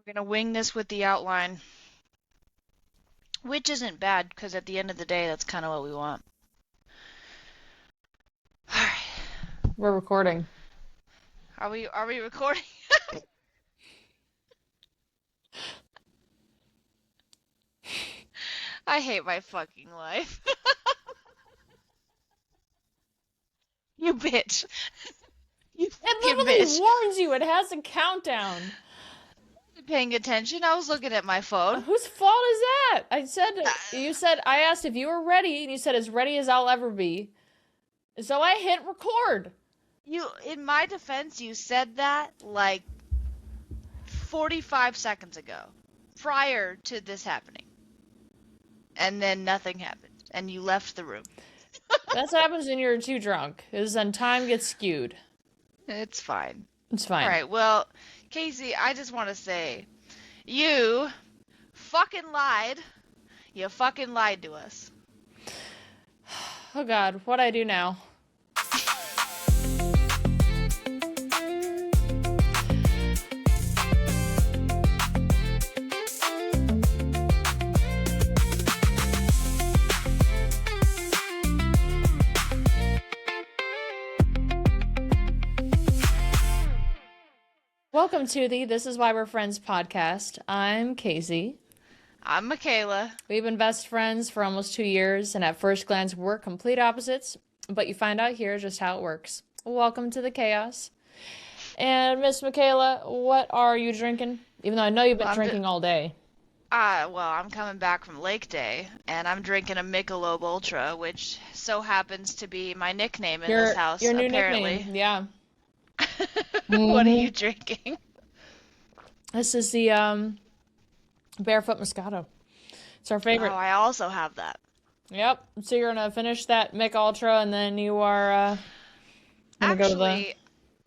We're gonna wing this with the outline, which isn't bad because at the end of the day, that's kind of what we want. All right. We're recording. Are we recording? I hate my fucking life. You bitch. You It fucking literally bitch. warns you. It has a countdown. Paying attention. I was looking at my phone. Whose fault is that? Uh, I asked if you were ready, and you said as ready as I'll ever be. So I hit record. in my defense, you said that like 45 seconds ago, prior to this happening. And then nothing happened, and you left the room. That's what happens when you're too drunk, is then time gets skewed. It's fine. It's All fine. right, well, Casey, I just want to say, you fucking lied. You fucking lied to us. Oh God, what'd I do now? Welcome to the This Is Why We're Friends podcast. I'm Casey. I'm Michaela. We've been best friends for almost 2 years, and at first glance, we're complete opposites, but you find out here just how it works. Welcome to the chaos. And Miss Michaela, what are you drinking? Even though I know you've been Well, drinking all day. I'm coming back from Lake Day, and I'm drinking a Michelob Ultra, which so happens to be my nickname in this house, Your new apparently. nickname, yeah. What are hmm you drinking? This is the Barefoot Moscato. It's our Oh, favorite. I also have that. Yep. So you're gonna finish that Mick Ultra, and then you are gonna go to the. Actually,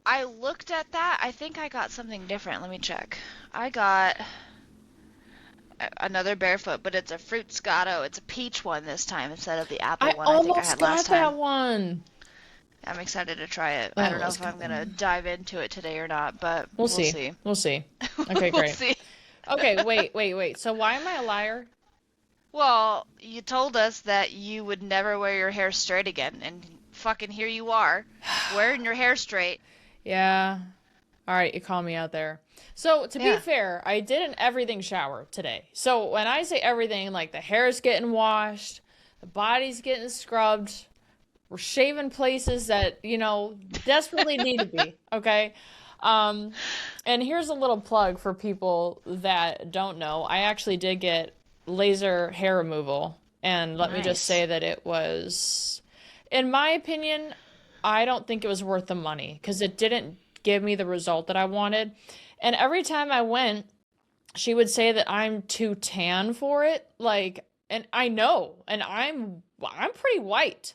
I looked at that. I think I got something different. Let me check. I got another barefoot, but it's a fruit scotto. It's a peach one this time instead of the apple I one I think I almost had last got that time. one. I'm excited to try it. I I don't know almost if I'm got that gonna one. dive into it today or not, but We'll we'll see. see. We'll see. Okay, We'll great. see. Okay, wait. So why am I a liar? Well, you told us that you would never wear your hair straight again, and fucking here you are, wearing your hair straight. Yeah. All right, you call me out there. So, to be Yeah. fair, I did an everything shower today. So, when I say everything, like the hair's getting washed, the body's getting scrubbed, we're shaving places that, desperately need to be, okay? Um, and here's a little plug for people that don't know. I actually did get laser hair removal, and let me just Nice. say that it was, in my opinion, I don't think it was worth the money because it didn't give me the result that I wanted. And every time I went, she would say that I'm too tan for it. Like, and I know, and I'm pretty white,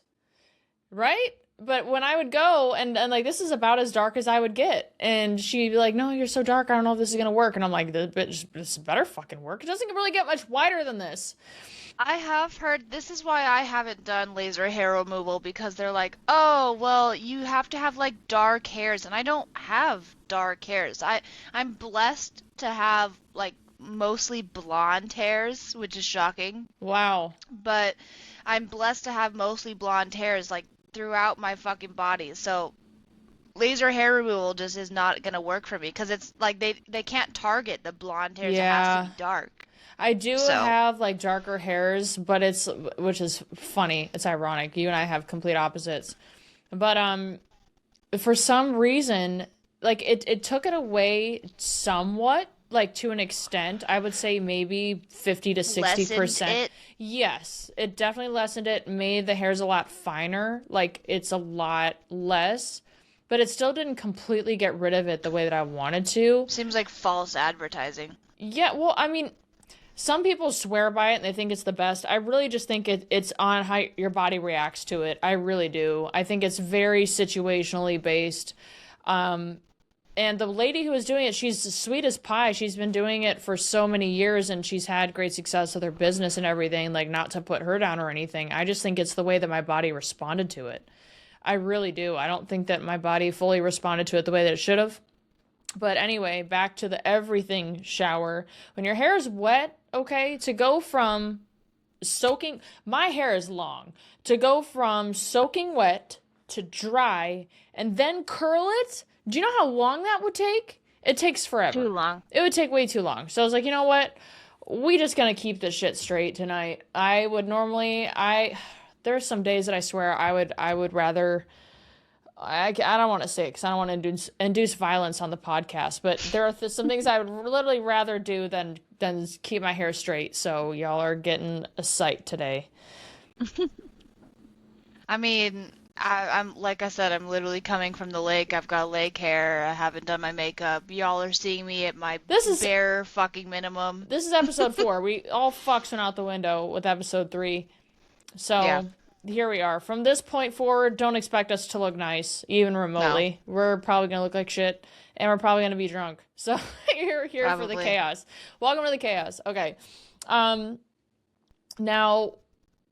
right? But when I would go and like this is about as dark as I would get, and she'd be like, "No, you're so dark. I don't know if this is gonna work." And I'm like, "This better fucking work. It doesn't really get much whiter than this." I have heard this is why I haven't done laser hair removal because they're like, "Oh, well, you have to have like dark hairs." And I don't have dark hairs. I'm blessed to have like mostly blonde hairs, which is shocking, Wow. but I'm blessed to have mostly blonde hairs like throughout my fucking body. So laser hair removal just is not gonna work for me because it's like they can't target the blonde hairs. It has to Yeah. be dark. I do So have like darker hairs, but which is funny. It's ironic. You and I have complete opposites. But for some reason, like it took it away somewhat, like to an extent. I would say maybe 50 to lessened 60%. it. Yes, it definitely lessened it, made the hairs a lot finer, like it's a lot less, but it still didn't completely get rid of it the way that I wanted to. Seems like false advertising. Yeah, well, I mean, some people swear by it and they think it's the best. I really just think it's on how your body reacts to it. I really do. I think it's very situationally based. Um, and the lady who was doing it, she's sweet as pie. She's been doing it for so many years and she's had great success with her business and everything. Like, not to put her down or anything. I just think it's the way that my body responded to it. I really do. I don't think that my body fully responded to it the way that it should have. But anyway, back to the everything shower. When your hair is wet, okay, to go from soaking, my hair is long, to go from soaking wet to dry and then curl it, do you know how long that would take? It takes Too forever. long. It would take way too long. So I was like, you know what? We just gonna keep this shit straight tonight. I would normally I there's some days that I swear I would rather I don't want to say it because I don't want to induce violence on the podcast, but there are some things I would literally rather do than keep my hair straight. So y'all are getting a sight today. I mean, I'm like I said, I'm literally coming from the lake. I've got lake hair. I haven't done my makeup. Y'all are seeing me at my This is bare fucking minimum. this is episode 4. We all fucks went out the window with episode 3. Yeah, So here we are. From this point forward, don't expect us to look nice, even no, remotely. We're probably gonna look like shit, and we're probably gonna be drunk. So you're here for the probably. chaos. Welcome to the chaos. Okay. Um. Now,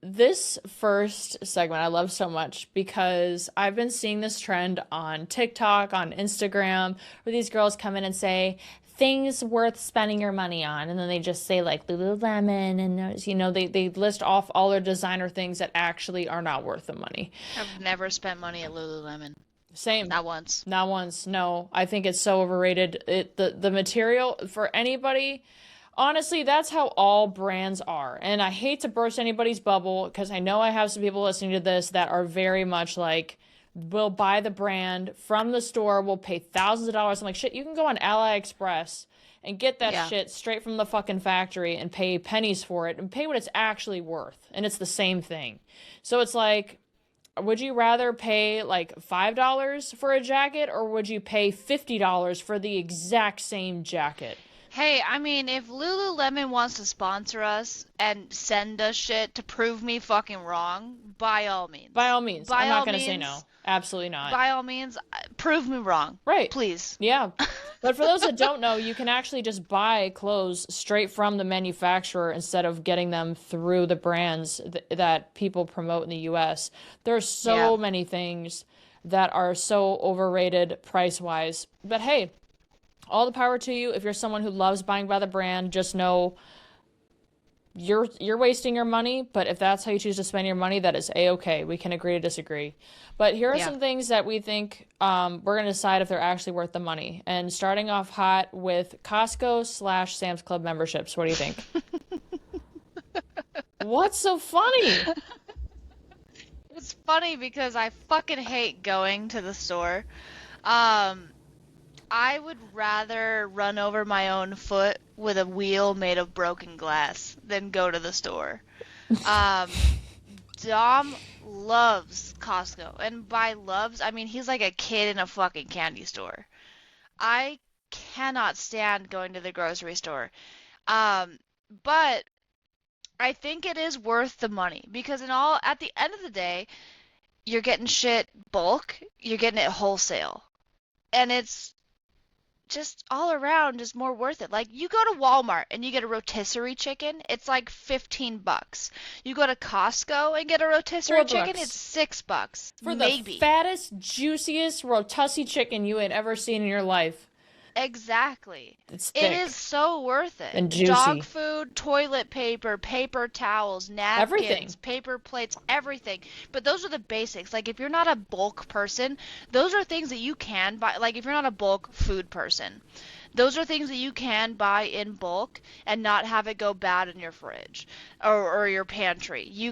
this first segment I love so much because I've been seeing this trend on TikTok, on Instagram, where these girls come in and say things worth spending your money on, and then they just say like Lululemon, and they list off all their designer things that actually are not worth the money. I've never spent money at Lululemon. Same. Not once. Not once. No, I think it's so overrated. The material for anybody. Honestly, that's how all brands are. And I hate to burst anybody's bubble because I know I have some people listening to this that are very much like, we'll buy the brand from the store, we'll pay thousands of dollars. I'm like, shit, you can go on AliExpress and get that Yeah. shit straight from the fucking factory and pay pennies for it and pay what it's actually worth. And it's the same thing. So it's like, would you rather pay like $5 for a jacket or would you pay $50 for the exact same jacket? Hey, I mean, if Lululemon wants to sponsor us and send us shit to prove me fucking wrong, by all By means. all means, I'm By not all going to say no. means, Absolutely not. by all means, prove me wrong. Right. Please. Yeah. But for those that don't know, you can actually just buy clothes straight from the manufacturer instead of getting them through the brands that people promote in the US. There's Yeah. so many things that are so overrated price-wise. But hey, all the power to you. If you're someone who loves buying by the brand, just know you're wasting your money, but if that's how you choose to spend your money, that is a-okay. We can agree to disagree. But here are Yeah. some things that we think we're going to decide if they're actually worth the money. And starting off hot with Costco/Sam's Club memberships. What do you think? What's so funny? It's funny because I fucking hate going to the store. Um, I would rather run over my own foot with a wheel made of broken glass than go to the store. Um, Dom loves Costco, and by loves, I mean he's like a kid in a fucking candy store. I cannot stand going to the grocery store. Um, but I think it is worth the money because at the end of the day, you're getting shit bulk, you're getting it wholesale. And it's just all around just more worth it. Like you go to Walmart and you get a rotisserie chicken, it's like 15 bucks. You go to Costco and get a rotisserie Four chicken, it's bucks. 6 bucks, For the maybe. fattest, juiciest rotussi chicken you had ever seen in your life. Exactly. It's It thick is so worth it. and Dog juicy. food, toilet paper, paper towels, Everything. napkins, paper plates, everything. But those are the basics. Like if you're not a bulk person, those are things that you can buy. Like if you're not a bulk food person, those are things that you can buy in bulk and not have it go bad in your fridge or your pantry. You're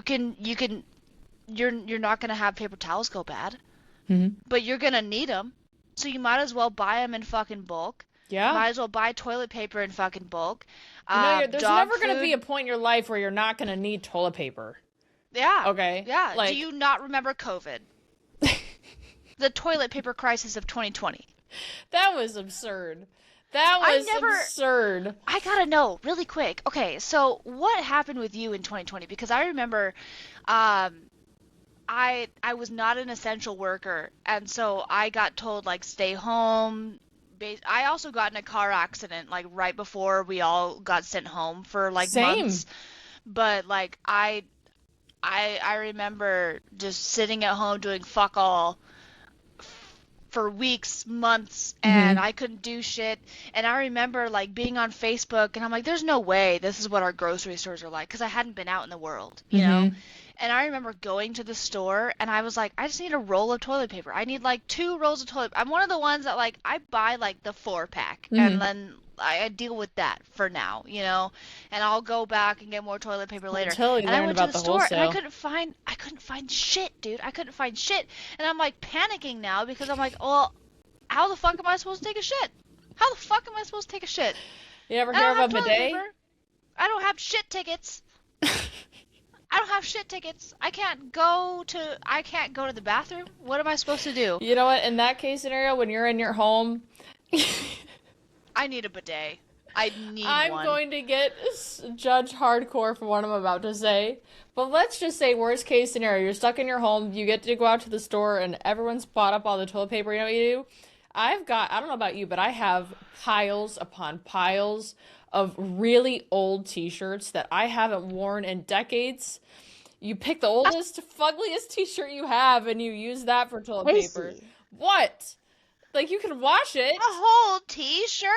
not gonna have paper towels go bad, Hmm. but you're gonna need them. So you might as well buy them in fucking bulk. Yeah. Might as well buy toilet paper in fucking bulk. There's Dog never going to be a food. point in your life where you're not going to need toilet paper. Yeah. Okay? Yeah. Do Like, you not remember COVID? The toilet paper crisis of 2020. that was absurd. That I was never. absurd. I gotta know really quick. Okay, so what happened with you in 2020? Because I remember, um, I was not an essential worker, and so I got told like stay home. I also got in a car accident like right before we all got sent home for like Same. months. But like I remember just sitting at home doing fuck all for weeks, months, and Mm-hmm. I couldn't do shit. And I remember like being on Facebook and I'm like, there's no way this is what our grocery stores are like because I hadn't been out in the world, you know? Mm-hmm. And I remember going to the store and I was like, I just need a roll of toilet paper. I need like 2 rolls of toilet. I'm one of the ones that like I buy like the 4 pack and Mm-hmm. then I deal with that for now, you know, and I'll go back and get more toilet paper later. Until you And I learned went to about the the store and wholesale. I couldn't find shit, dude. I couldn't find shit. And I'm like panicking now because I'm like, well, how the fuck am I supposed to take a shit? How the fuck am I supposed to take a shit? You ever I hear don't of have a toilet paper. bidet? I don't have shit tickets. I don't have shit tickets. I can't go to the bathroom. What am I supposed to do? You know what? In that case scenario, when you're in your home, I need a bidet. I need I'm one. going to get judge hardcore for what I'm about to say. But let's just say worst case scenario, you're stuck in your home, you get to go out to the store and everyone's bought up all the toilet paper, you know what you do? I don't know about you, but I have piles upon piles of really old t-shirts that I haven't worn in decades. You pick the oldest, fuggliest t-shirt you have and you use that for toilet paper. Casey. What? Like you can wash A it. whole t-shirt?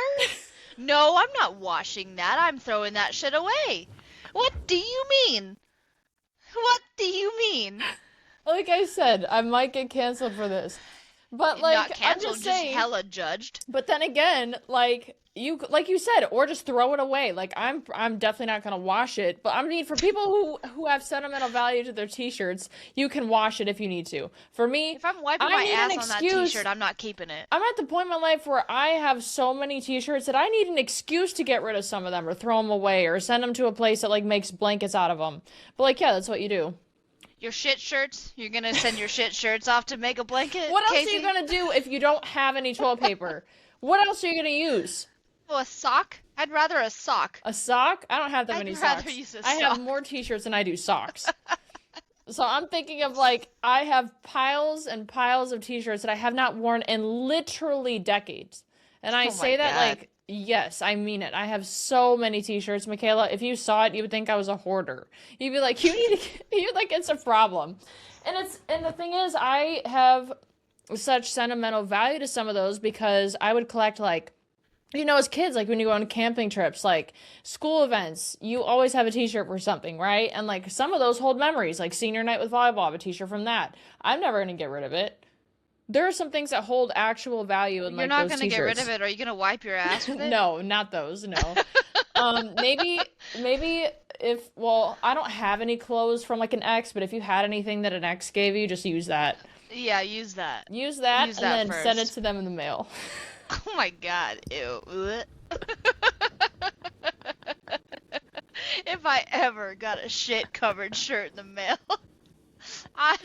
No, I'm not washing that. I'm throwing that shit away. What do you mean? What do you mean? Like I said, I might get canceled for this. But Not like I'm canceled, just just saying, hella judged. but then again, like you said, or just throw it away. Like I'm definitely not gonna wash it. But I mean for people who have sentimental value to their t-shirts, you can wash it if you need to. For me, If I'm wiping I my need an ass on that excuse. t-shirt, I'm not keeping it. I'm at the point in my life where I have so many t-shirts that I need an excuse to get rid of some of them or throw them away or send them to a place that like makes blankets out of them. But like yeah, that's what you do. Your shit shirts? You're gonna send your shit shirts off to make a blanket, What else are you Casey? gonna do if you don't have any toilet paper? What else are you gonna use? Oh, a sock? I'd rather a sock. A sock? I don't have that many I'd rather socks. use a I have sock. more t-shirts than I do socks. So I'm thinking of like I have piles and piles of t-shirts that I have not worn in literally decades. And I Oh my say that god. like yes, I mean it. I have so many t-shirts, Michaela. If you saw it, you would think I was a hoarder. You'd be like, you need to you're like it's a problem. And the thing is I have such sentimental value to some of those because I would collect like as kids, like when you go on camping trips, like school events, you always have a t-shirt for something, right? And like some of those hold memories, like senior night with volleyball, I have a t-shirt from that. I'm never gonna get rid of it. There are some things that hold actual value in You're like not those gonna get rid of t-shirts. it. Are you gonna wipe your ass with it? No, not those, no. Maybe if well, I don't have any clothes from like an ex, but if you had anything that an ex gave you, just use that. Yeah, use that. Use that Use and that then send it first. to them in the mail. Oh my god. Ew. Ugh. If I ever got a shit covered shirt in the mail, I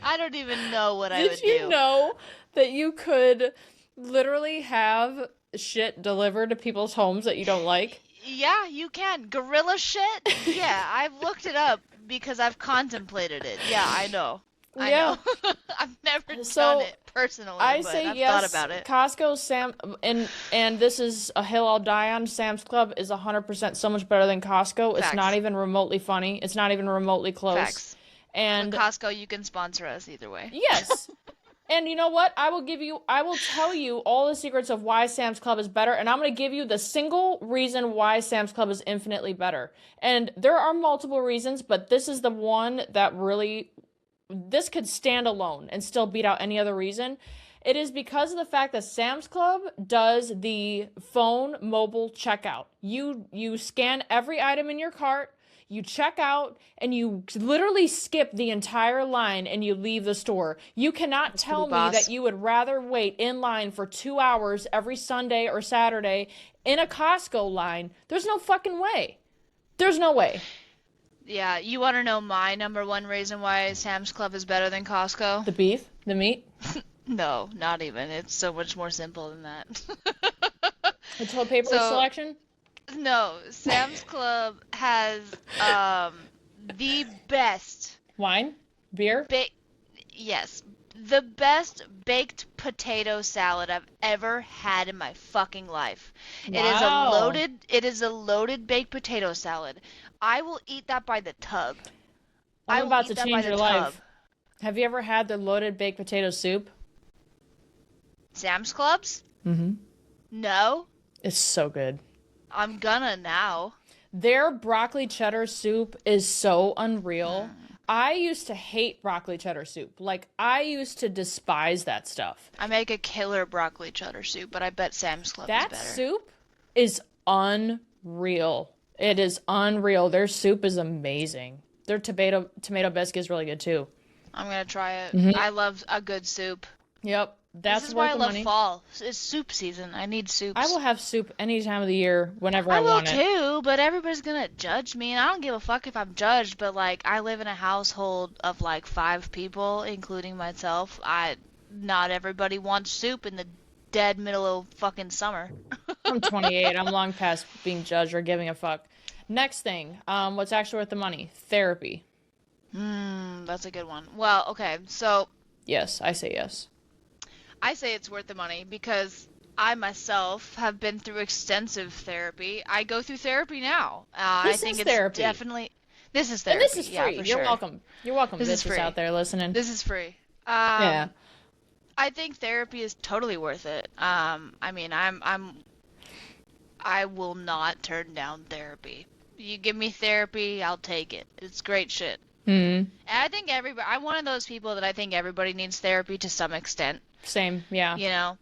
I don't even know what I Did would you do. know that you could literally have shit delivered to people's homes that you don't like? Yeah, you can. Gorilla shit? Yeah, I've looked it up because I've contemplated it. Yeah, I know. I Yeah. know. I've never done So it personally, I but say I've thought yes, about it. Costco, and this is a hill I'll die on. Sam's Club is 100% so much better than Costco. It's not Facts. even remotely funny. It's not even remotely close. Facts. But And Costco, you can sponsor us either way. yes, and you know what? I will tell you all the secrets of why Sam's Club is better, and I'm going to give you the single reason why Sam's Club is infinitely better. And there are multiple reasons, but this is the one that really, this could stand alone and still beat out any other reason. It is because of the fact that Sam's Club does the phone mobile checkout. You scan every item in your cart, you check out, and you literally skip the entire line and you leave the store. You cannot That's pretty tell me that boss. you would rather wait in line for 2 hours every Sunday or Saturday in a Costco line. There's no fucking way. There's no way. Yeah, you want to know my number one reason why Sam's Club is better than Costco? The beef, the meat, No, not even. It's so much more simple than that. the toilet paper So, selection, no, Sam's Club has the best wine, beer. ba- yes, the best baked potato salad I've ever had in my fucking life. Wow. It is a loaded baked potato salad. I will eat that by the tub. I'm I will about to eat that by change the your tub. life. Have you ever had the loaded baked potato soup? Sam's Clubs? Mm-hmm. No. It's so good. I'm gonna now. Their broccoli cheddar soup is so unreal. Hmm. I used to hate broccoli cheddar soup. Like, I used to despise that stuff. I make a killer broccoli cheddar soup, but I bet Sam's Club is That better. soup is unreal. It is unreal. Their soup is amazing. Their tomato bisque is really good too. I'm gonna try it. Hmm. I love a good soup. Yep, This that's is why worth I the love money. fall. It's soup season. I need I will soups. have soup any time of the year whenever I I will want it. too, but everybody's gonna judge me, and I don't give a fuck if I'm judged, but like I live in a household of like 5 people, including myself. Not everybody wants soup in the dead middle of fucking summer. I'm 28. I'm long past being judged or giving a fuck. Next thing, what's actually worth the money? Therapy. That's a good one. Well, okay, so Yes, I say yes. I say it's worth the money because I myself have been through extensive therapy. I go through therapy now. I This think is it's therapy. definitely this is And this therapy. is Yeah, free. for You're sure. welcome. You're welcome, This is bitches out free. there listening. This is free. Yeah. I think therapy is totally worth it. I mean, I will not turn down therapy. You give me therapy, I'll take it. It's great shit. Hmm. And I think I'm one of those people that I think everybody needs therapy to some extent. Same. Yeah. You know,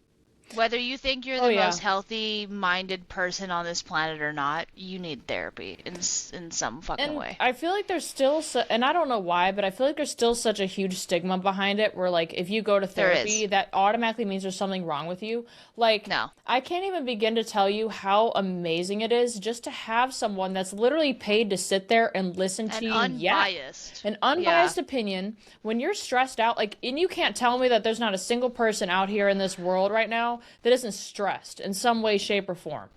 whether you think you're Oh the yeah. most healthy-minded person on this planet or not, you need therapy in some fucking And way. I feel like there's still and I don't know why, but I feel like there's still such a huge stigma behind it where like if you go to There therapy, is. that automatically means there's something wrong with you. Like No. I can't even begin to tell you how amazing it is just to have someone that's literally paid to sit there and listen to And you yap. unbiased. An Yeah. unbiased opinion when you're stressed out, like, and you can't tell me that there's not a single person out here in this world right now that isn't stressed in some way, shape, or form.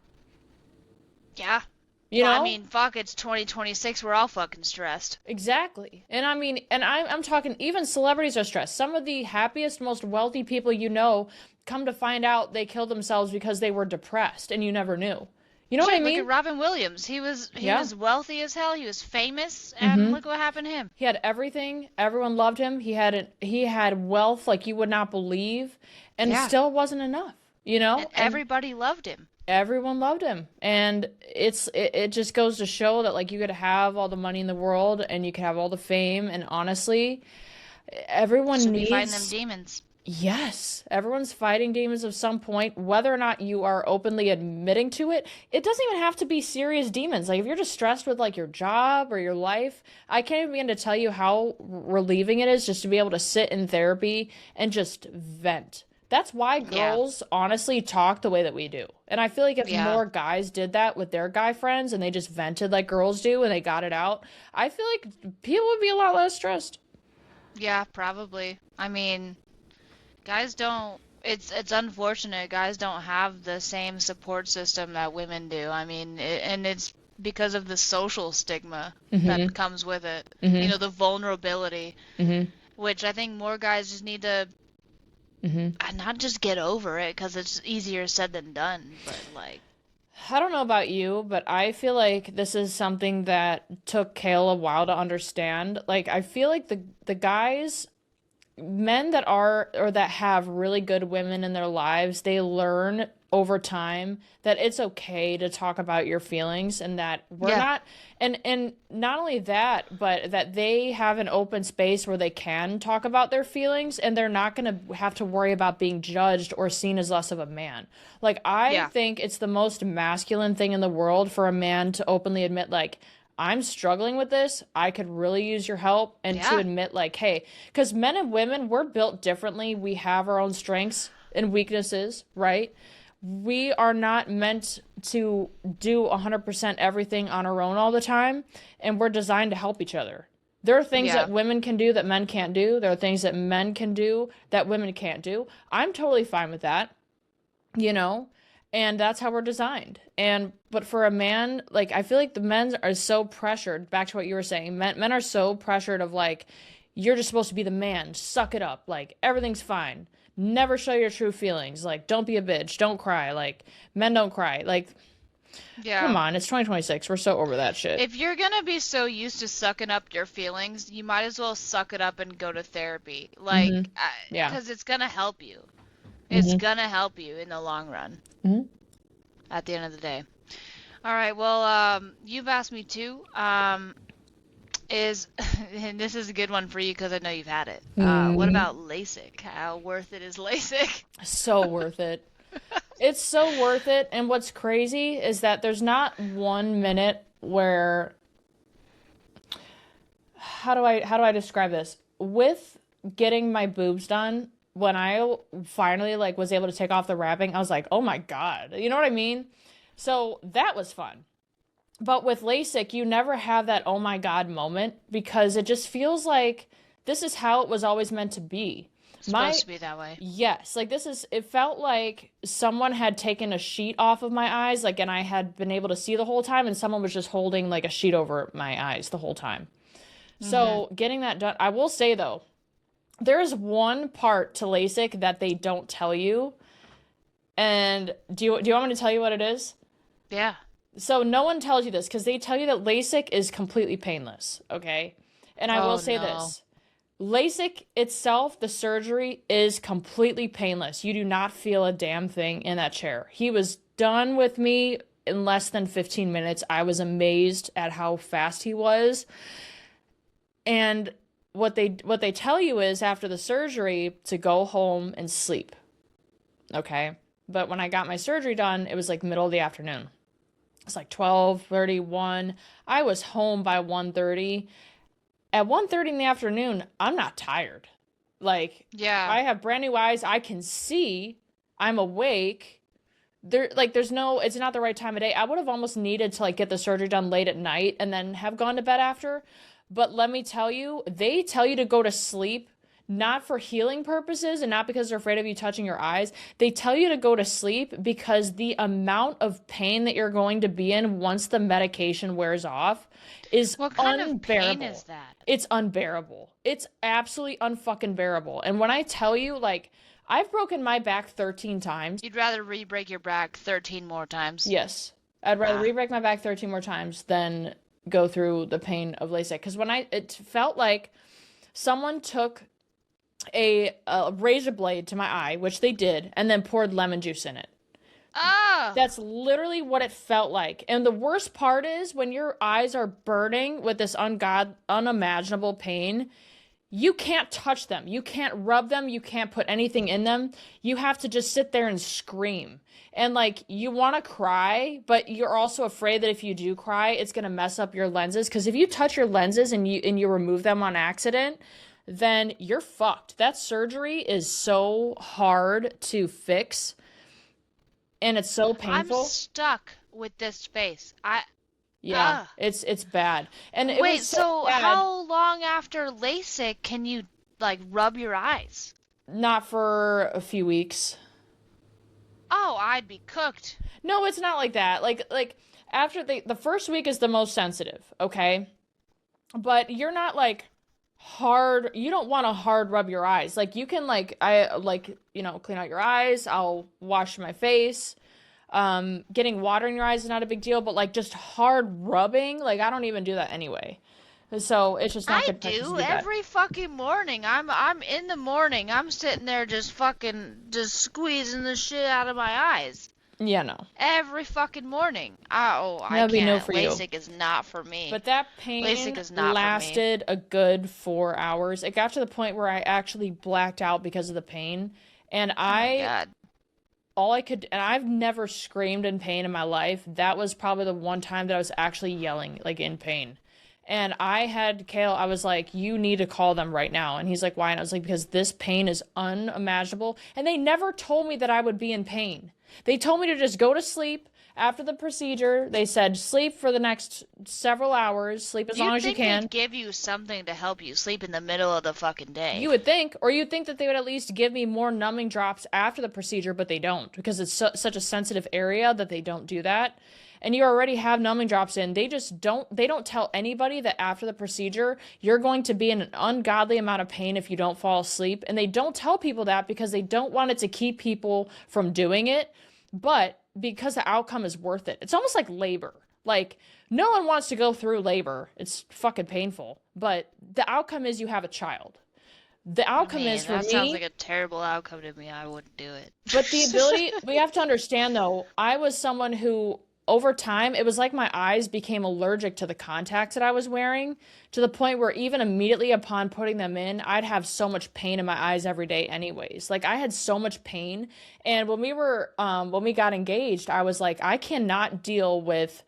Yeah. You Well, I know? mean, fuck, it's 2026. We're all fucking stressed. Exactly. And I mean, and I'm talking, even celebrities are stressed. Some of the happiest, most wealthy people you know come to find out they killed themselves because they were depressed and you never knew. You know what I Shit, look at mean? Robin Williams. He Yeah. was wealthy as hell. He was famous, and Mm-hmm. look what happened to him. He had everything. Everyone loved him. He had wealth like you would not believe, and it Yeah. still wasn't enough, you And know? And everybody loved him. everyone loved him. And it just goes to show that like you could have all the money in the world and you could have all the fame, and honestly, everyone Should be fighting them needs. demons. Yes, everyone's fighting demons of some point, whether or not you are openly admitting to it. It doesn't even have to be serious demons. Like if you're just stressed with like your job or your life, I can't even begin to tell you how relieving it is just to be able to sit in therapy and just vent. That's why Yeah. girls honestly talk the way that we do. And I feel like if Yeah. more guys did that with their guy friends and they just vented like girls do and they got it out, I feel like people would be a lot less stressed. Yeah, probably. I mean, guys don't it's unfortunate guys don't have the same support system that women do. I mean, and it's because of the social stigma Mm-hmm. that comes with it. You Mm-hmm. know, the vulnerability, Mm-hmm. which I think more guys just need to Mm-hmm. not just get over it because it's easier said than done, but like, I don't know about you, but I feel like this is something that took Kale a while to understand. Like I feel like the guys, men that are or that have really good women in their lives, they learn over time that it's okay to talk about your feelings and that we're yeah, not, and not only that, but that they have an open space where they can talk about their feelings and they're not going to have to worry about being judged or seen as less of a man. Like I yeah, think it's the most masculine thing in the world for a man to openly admit like I'm struggling with this. I could really use your help. And to yeah, admit, like, hey, because men and women, we're built differently. We have our own strengths and weaknesses, right? We are not meant to do 100% everything on our own all the time. And we're designed to help each other. There are things yeah, that women can do that men can't do. There are things that men can do that women can't do. I'm totally fine with that, you know? And that's how we're designed. And but for a man, like I feel like the men are so pressured, back to what you were saying, men are so pressured of like you're just supposed to be the man, suck it up, like everything's fine. Never show your true feelings. Like don't be a bitch, don't cry. Like men don't cry. Like come yeah. on, it's 2026. We're so over that shit. If you're gonna be so used to sucking up your feelings, you might as well suck it up and go to therapy. Like, Mhm. Yeah. because it's gonna help you. It's gonna help you in the long run Hmm. at the end of the day. All right, well, you've asked me too. Is and this is a good one for you because I know you've had it. What Hmm. about LASIK? How worth it is LASIK? So worth it. It's so worth it. And what's crazy is that there's not 1 minute where how do I describe this? With getting my boobs done, when I finally like was able to take off the wrapping, I was like, "Oh my God." You know what I mean? So that was fun. But with LASIK, you never have that oh my God moment because it just feels like this is how it was always meant to be. Supposed My to be that way. Yes, like it felt like someone had taken a sheet off of my eyes, like, and I had been able to see the whole time, and someone was just holding like a sheet over my eyes the whole time. Mm-hmm. So getting that done, I will say though, there is one part to LASIK that they don't tell you. And do you want me to tell you what it is? Yeah. So no one tells you this because they tell you that LASIK is completely painless, okay? And I will Oh say no. this. LASIK itself, the surgery is completely painless. You do not feel a damn thing in that chair. He was done with me in less than 15 minutes. I was amazed at how fast he was. And what they tell you is after the surgery to go home and sleep. Okay? But when I got my surgery done, it was like middle of the afternoon. It's like 12:31. I was home by 1:30. At 1:30 in the afternoon, I'm not tired. Like Yeah. I have brand new eyes. I can see. I'm awake. There's no, it's not the right time of day. I would have almost needed to like get the surgery done late at night and then have gone to bed after. But let me tell you, they tell you to go to sleep not for healing purposes and not because they're afraid of you touching your eyes. They tell you to go to sleep because the amount of pain that you're going to be in once the medication wears off is What kind of pain is unbearable. that? It's unbearable. It's absolutely unfucking bearable. And when I tell you, like, I've broken my back 13 times. You'd rather re-break your back 13 more times. Yes. I'd rather Ah. re-break my back 13 more times than go through the pain of LASIK. Because it felt like someone took a razor blade to my eye, which they did, and then poured lemon juice in it. Ah. That's literally what it felt like. And the worst part is when your eyes are burning with this unimaginable pain, you can't touch them. You can't rub them. You can't put anything in them. You have to just sit there and scream. And like you want to cry, but you're also afraid that if you do cry, it's going to mess up your lenses because if you touch your lenses and you remove them on accident, then you're fucked. That surgery is so hard to fix and it's so I'm painful. stuck with this face. Yeah, Ah. it's bad. And it was Wait, so so bad. how long after LASIK can you like rub your eyes? Not for a few weeks. Oh, I'd be cooked. No, it's not like that. Like after the first week is the most sensitive, okay? But you're not like hard, you don't want to hard rub your eyes. Like you can clean out your eyes. I'll wash my face. Getting water in your eyes is not a big deal, but like just hard rubbing, like I don't even do that anyway. So it's just not I good practice to do do that. every fucking morning. I'm in the morning. I'm sitting there just squeezing the shit out of my eyes. Yeah, no. Every fucking morning. I That'd be no can't. for you. LASIK is not for me. But that LASIK pain is not for me. lasted a good 4 hours. It got to the point where I actually blacked out because of the pain. And Oh my I God. all I could, and I've never screamed in pain in my life. That was probably the one time that I was actually yelling, like in pain. And I had Kale, I was like, you need to call them right now. And he's like, why? And I was like, because this pain is unimaginable. And they never told me that I would be in pain. They told me to just go to sleep after the procedure. They said, sleep for the next several hours, sleep as long You'd as you think they'd can. give you something to help you sleep in the middle of the fucking You day. would think, or you'd think that they would at least give me more numbing drops after the procedure, but they don't because it's such a sensitive area that they don't do that. And you already have numbing drops in. They don't tell anybody that after the procedure, you're going to be in an ungodly amount of pain if you don't fall asleep. And they don't tell people that because they don't want it to keep people from doing it, but because the outcome is worth it. It's almost like labor. Like, no one wants to go through labor. It's fucking painful. But the outcome is you have a child. The I outcome is mean, for that sounds like me, a terrible outcome to me. I wouldn't do but the it. ability, we have to understand though, I was someone who, over time, it was like my eyes became allergic to the contacts that I was wearing to the point where even immediately upon putting them in, I'd have so much pain in my eyes every day, anyways. Like I had so much pain. And when we got engaged, I was like, I cannot deal with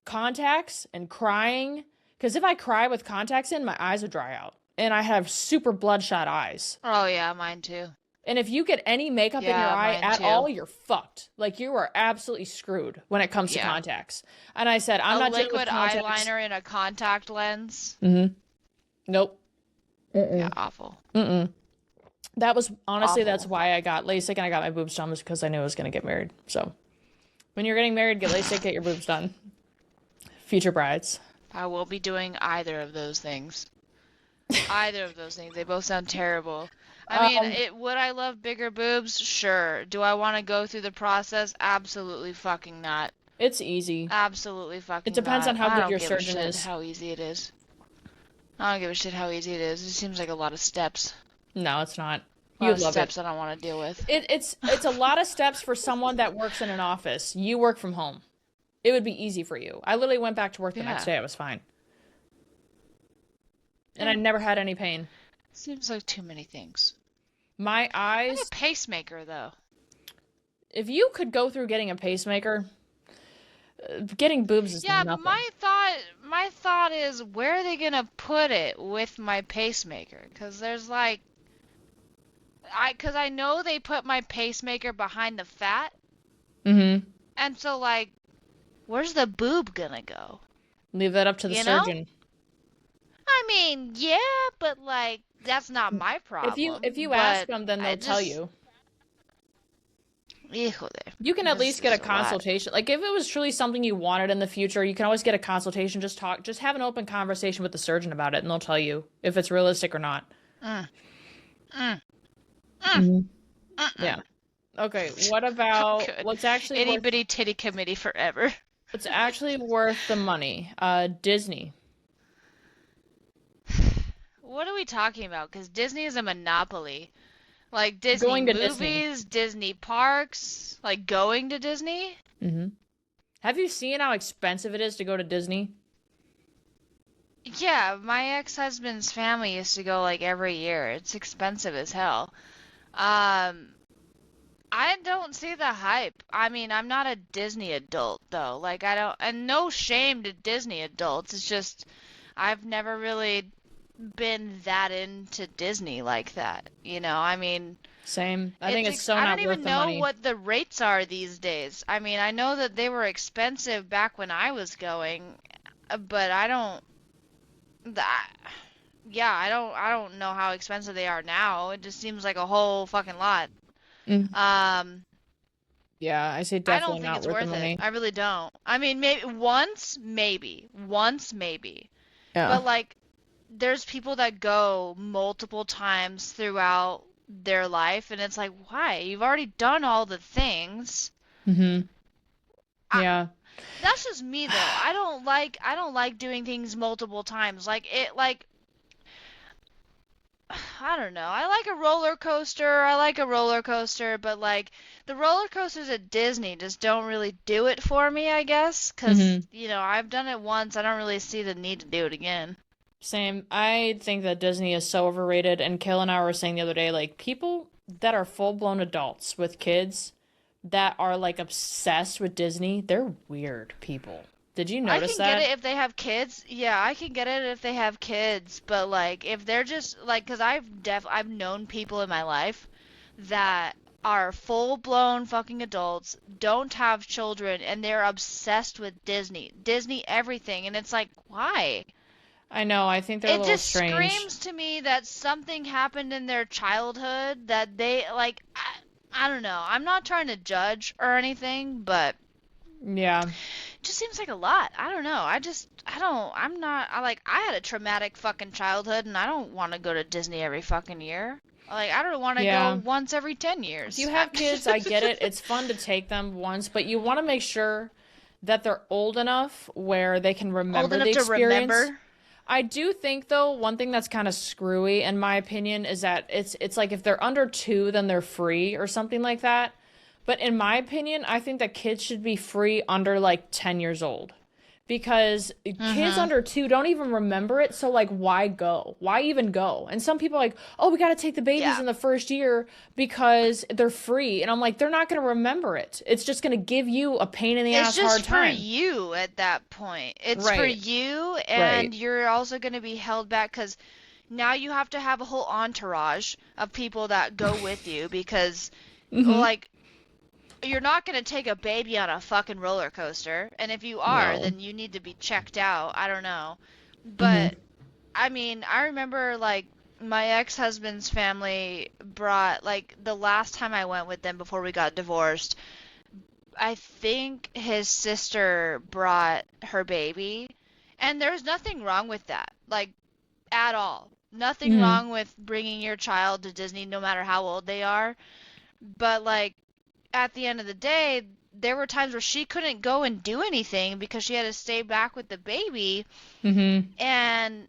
contacts and crying. Because if I cry with contacts in, my eyes would dry out. And I have super bloodshot eyes. Oh yeah, mine too. And if you get any makeup in your Yeah, eye mine at too. all, you're fucked. Like you are absolutely screwed when it comes to Yeah. contacts. And I said, I'm A not dealing with liquid contacts. eyeliner and a contact lens. Mm-hmm. Nope. Yeah, Mm-mm. awful. Mm-mm. That was honestly, that's Awful. why I got LASIK and I got my boobs done was because I knew I was going to get married. So when you're getting married, get LASIK, get your boobs done. Future brides. I won't be doing either of those things. Either of those things. They both sound terrible. I mean, Um, would I love bigger boobs? Sure. Do I want to go through the process? Absolutely fucking not. it's easy. Absolutely It fucking depends on not. how I good don't your give a surgeon shit is. how easy it is. I don't give a shit how easy it is. It seems like a lot of steps. No, it's not. A lot You'd of love it. steps I don't want to deal with. It's a lot of steps for someone that works in an office. You work from home. It would be easy for you. I literally went back to work the next Yeah. day. I was fine. And I Yeah. never had any pain. Seems like too many things. My I have a eyes, pacemaker though. if you could go through getting a pacemaker, getting boobs is Yeah, nothing. my thought is where are they gonna put it with my pacemaker? 'Cause there's like I know they put my pacemaker behind the fat, Mm-hmm. and so like where's the boob gonna go? Leave that up to the You know? surgeon. I mean, yeah, but like that's not my If problem. you ask But them, then I they'll tell just, you. híjole, You can at this least get a is a lot. consultation. Like if it was truly something you wanted in the future, you can always get a consultation. Just have an open conversation with the surgeon about it, and they'll tell you if it's realistic or not. Mm, mm, mm, Hmm. mm-mm. Yeah. Okay. What I'm about good. Itty worth? bitty titty committee forever. What's actually worth the money? Disney. What are we talking about? Because Disney is a monopoly. Like Disney Going to Disney. movies, Disney parks, like going to Disney? Hmm. Have you seen how expensive it is to go to Disney? Yeah, my ex-husband's family used to go like every year. It's expensive as hell. Um, I don't see the hype. I mean, I'm not a Disney adult though. Like I don't, and no shame to Disney adults. It's just I've never really been that into Disney like that. I mean, Same. I think it's so I not don't worth even the know money. what the rates are these days. I mean, I know that they were expensive back when I was going, but I don't that yeah, I don't know how expensive they are now. It just seems like a whole fucking lot. Mm. Um, Yeah, I say I don't definitely think not it's worth the worth it. money. I really don't. I mean, maybe once, maybe. Once, maybe. Yeah. But like there's people that go multiple times throughout their life and it's like, why? You've already done all the things. Hmm. I, Yeah. that's just me though. I don't like doing things multiple times. I don't know. I like a roller coaster. I like a roller coaster, but like the roller coasters at Disney just don't really do it for me, I guess, 'cause Hmm. I've done it once. I don't really see the need to do it again. Same. I think that Disney is so overrated. And Kill and I were saying the other day, like people that are full-blown adults with kids that are like obsessed with Disney, they're weird people. Did you I notice can get that? it if they have kids. Yeah, I can get it if they have kids, but like if they're just like 'cause I've known people in my life that are full-blown fucking adults, don't have children, and they're obsessed with Disney. Disney everything, and it's like, why? I know. I think they're a It little just strange. screams to me that something happened in their childhood that they like I don't know. I'm not trying to judge or anything, but Yeah. just seems like a lot. I don't know. I'm not, I had a traumatic fucking childhood and I don't want to go to Disney every fucking year. Like, I don't want to go Yeah. once every 10 If you years. have kids, I get it. It's fun to take them once, but you want to make sure that they're old enough where they can Old remember the enough to experience. remember. I do think though, one thing that's kind of screwy in my opinion is that it's like if they're under 2, then they're free or something like that. But in my opinion, I think that kids should be free under like 10 years old. Because kids Mm-hmm. under 2 don't even remember it, so like why go? Why even go? And some people are like, "Oh, we got to take the babies Yeah. in the first year because they're free." And I'm like, "They're not going to remember it. It's just going to give you a pain in the It's ass hard just for time." you at that point. It's for Right. you, Right. and you're also going to be held back because now you have to have a whole entourage of people that go with you because, Mhm. like, you're not going to take a baby on a fucking roller coaster. And if you are, No. then you need to be checked out. I don't know. Mhm. But I mean, I remember like my ex-husband's family brought like the last time I went with them before we got divorced, I think his sister brought her baby, and there's nothing wrong with that, like at all. Nothing Mhm. wrong with bringing your child to Disney no matter how old they are, but like at the end of the day, there were times where she couldn't go and do anything because she had to stay back with the baby, Mhm. and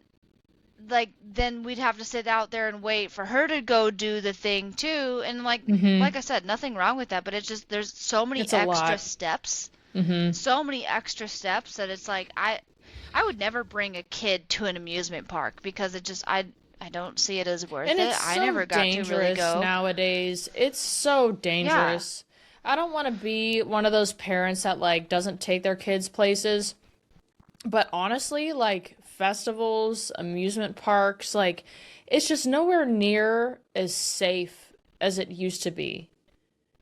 like then we'd have to sit out there and wait for her to go do the thing too, and like Mhm. I said, nothing wrong with that, but it's just there's so many It's a extra lot. steps, Mhm. that it's like I would never bring a kid to an amusement park because it just I don't see it as worth And it. it's I so never got to really dangerous go. nowadays. It's so Yeah. dangerous. I don't want to be one of those parents that like doesn't take their kids places. But honestly, like festivals, amusement parks, like it's just nowhere near as safe as it used to be.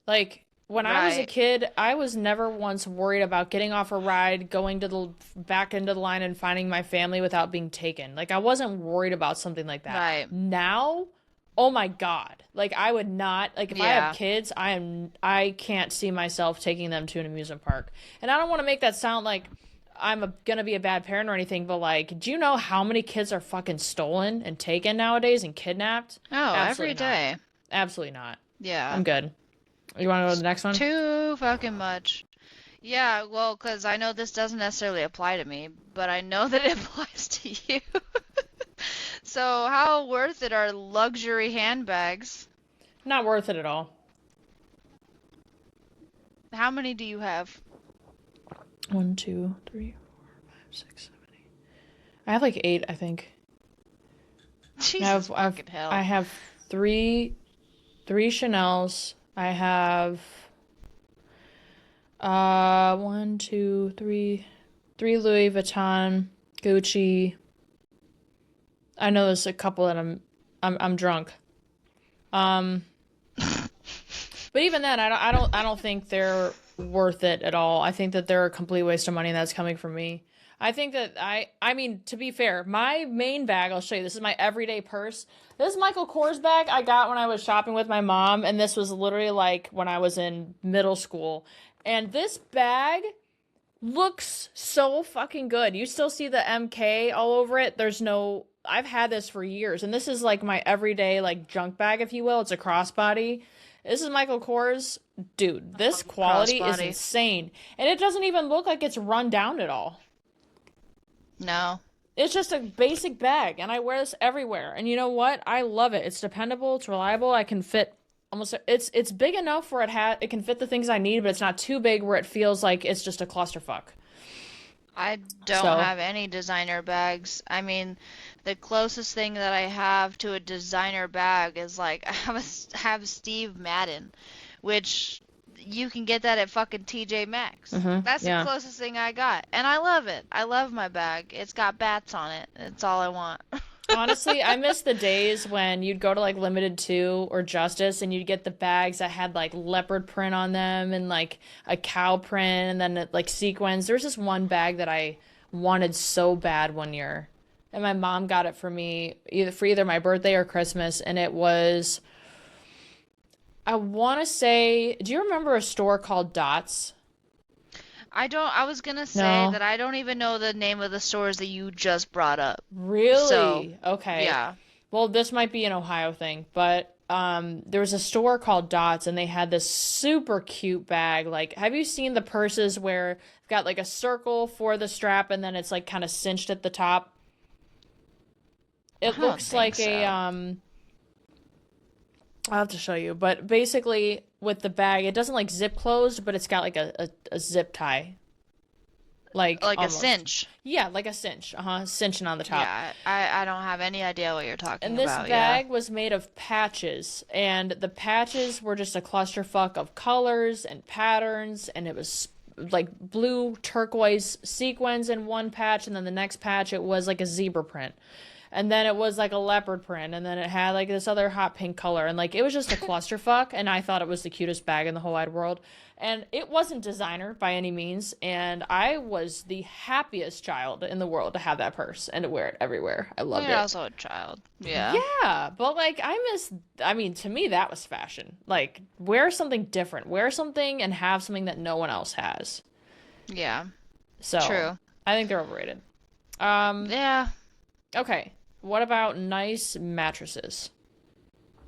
Like when I was a Right. kid, I was never once worried about getting off a ride, going to the back into the line and finding my family without being taken. Like I wasn't worried about something like that. Right. Now, oh my God. Like I would not, like if I have Yeah. kids, I can't see myself taking them to an amusement park. And I don't want to make that sound like gonna be a bad parent or anything, but like, do you know how many kids are fucking stolen and taken nowadays and kidnapped? Oh, every Absolutely not. day. Absolutely not. I'm Yeah. good. You want to go to the next one? Too fucking much. Yeah, well, 'cause I know this doesn't necessarily apply to me, but I know that it applies to you. So, how worth it are luxury handbags? Not worth it at all. How many do you have? One, two, three, 5, 6, 7, 8. I have like 8, I think. I Jesus have I've fucking I hell. have three Chanel's. I have one, two, three Louis Vuitton, Gucci. I know there's a couple that I'm drunk. Um, but even then, I don't think they're worth it at all. I think that they're a complete waste of money, and that's coming from me. I think that I mean, to be fair, my main bag, I'll show you. This is my everyday purse. This Michael Kors bag I got when I was shopping with my mom, and this was literally like when I was in middle school. And this bag looks so fucking good. You still see the MK all over it. I've had this for years, and this is like my everyday like junk bag, if you will. It's a crossbody. This is Michael Kors. Dude, this quality is Crossbody. insane. And it doesn't even look like it's run down at all. No. It's just a basic bag, and I wear this everywhere. And you know what? I love it. It's dependable, it's reliable. I can fit almost it's big enough where it can fit the things I need, but it's not too big where it feels like it's just a clusterfuck. I don't So, have any designer bags. I mean, the closest thing that I have to a designer bag is like have Steve Madden, which you can get that at fucking TJ Maxx. That's the yeah. closest thing I got, and I love it. I love my bag. It's got bats on it. It's all I want. Honestly, I miss the days when you'd go to like Limited 2 or Justice and you'd get the bags that had like leopard print on them and like a cow print and then like sequins. There's this one bag that I wanted so bad one year. And my mom got it for me either my birthday or Christmas, and it was, I want to say, do you remember a store called Dots? I was gonna say No. that I don't even know the name of the stores that you just brought up. So, Really? Okay. yeah. Well, this might be an Ohio thing, but there was a store called Dots, and they had this super cute bag. Like, have you seen the purses where it's got like a circle for the strap, and then it's like kind of cinched at the top? It I don't looks think like a so. I'll have to show you, but basically with the bag, it doesn't like zip closed, but it's got like a zip tie, like Like a almost. cinch. Yeah, like a cinch. Cinching on the top. Yeah, I don't have any idea what you're talking And this about. Yeah. bag was made of patches, and the patches were just a clusterfuck of colors and patterns, and it was like blue turquoise sequins in one patch, and then the next patch it was like a zebra print. And then it was like a leopard print, and then it had like this other hot pink color, and like it was just a clusterfuck, and I thought it was the cutest bag in the whole wide world. And it wasn't designer by any means, and I was the happiest child in the world to have that purse and to wear it everywhere. I Well, loved you're it. also a child. Yeah. Yeah, but like I mean, to me that was fashion. Like wear something different. Wear something and have something that no one else has. Yeah. So, True. I think they're overrated. Um, Yeah. okay. What about nice mattresses?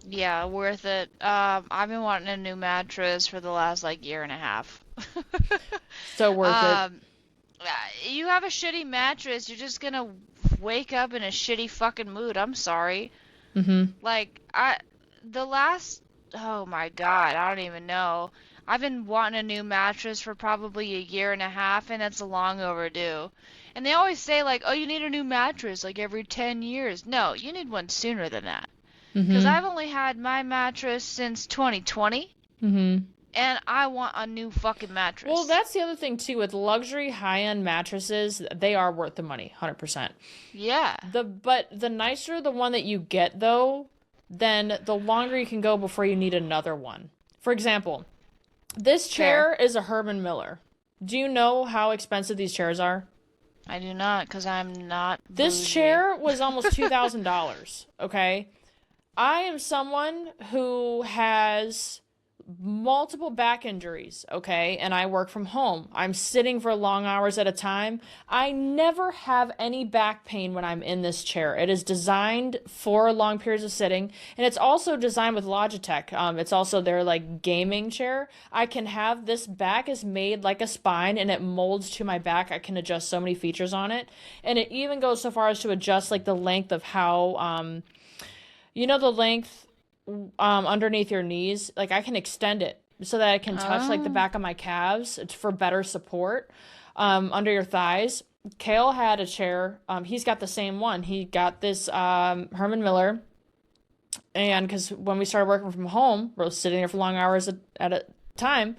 Yeah, worth it. I've been wanting a new mattress for the last like year and a half. So worth it. Um, you have a shitty mattress, you're just gonna wake up in a shitty fucking mood. I'm sorry. Mm-hmm. Like, the last, oh my God, I don't even know. I've been wanting a new mattress for probably a year and a half, and it's long overdue. And they always say, like, oh, you need a new mattress, like every 10 years. No, you need one sooner than that. Because Mm-hmm. I've only had my mattress since 2020, Mm-hmm. and I want a new fucking Well, mattress. that's the other thing too with luxury high-end mattresses, they are worth the money, 100%. Yeah. But the nicer the one that you get though, then the longer you can go before you need another one. For example, this Fair. chair is a Herman Miller. Do you know how expensive these chairs are? I do not, because I'm not This bougie. chair was almost $2,000, okay? I am someone who has multiple back injuries, okay? And I work from home. I'm sitting for long hours at a time. I never have any back pain when I'm in this chair. It is designed for long periods of sitting, and it's also designed with Logitech. It's also their like gaming chair. I can have this back is made like a spine and it molds to my back. I can adjust so many features on it. And it even goes so far as to adjust like the length of how you know the length underneath your knees, like I can extend it so that I can touch like the Oh, back of my calves for better support under your thighs. Kale had a chair. He's got the same one. He got this Herman Miller, and because when we started working from home, we are sitting there for long hours at a time.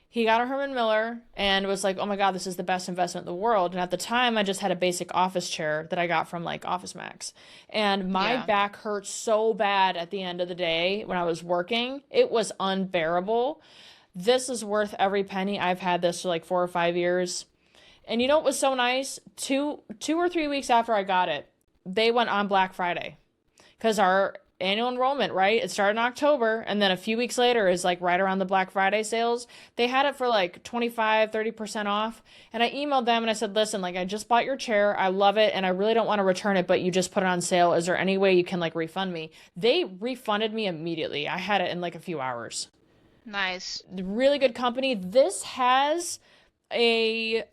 He got a Herman Miller and was like, "Oh my God, this is the best investment in the world." And at the time, I just had a basic office chair that I got from like Office Max, and my yeah. back hurt so bad at the end of the day when I was working. It was unbearable. This is worth every penny. I've had this for like 4 or 5 years. And you know what was so nice? Two or 3 weeks after I got it, they went on Black Friday because our annual enrollment, right? It started in October, and then a few weeks later is like right around the Black Friday sales. They had it for like 25, 30% off. And I emailed them and I said, listen, like I just bought your chair. I love it and I really don't want to return it, but you just put it on sale. Is there any way you can like refund me? They refunded me immediately. I had it in like a few hours. Nice. Really good company. This has a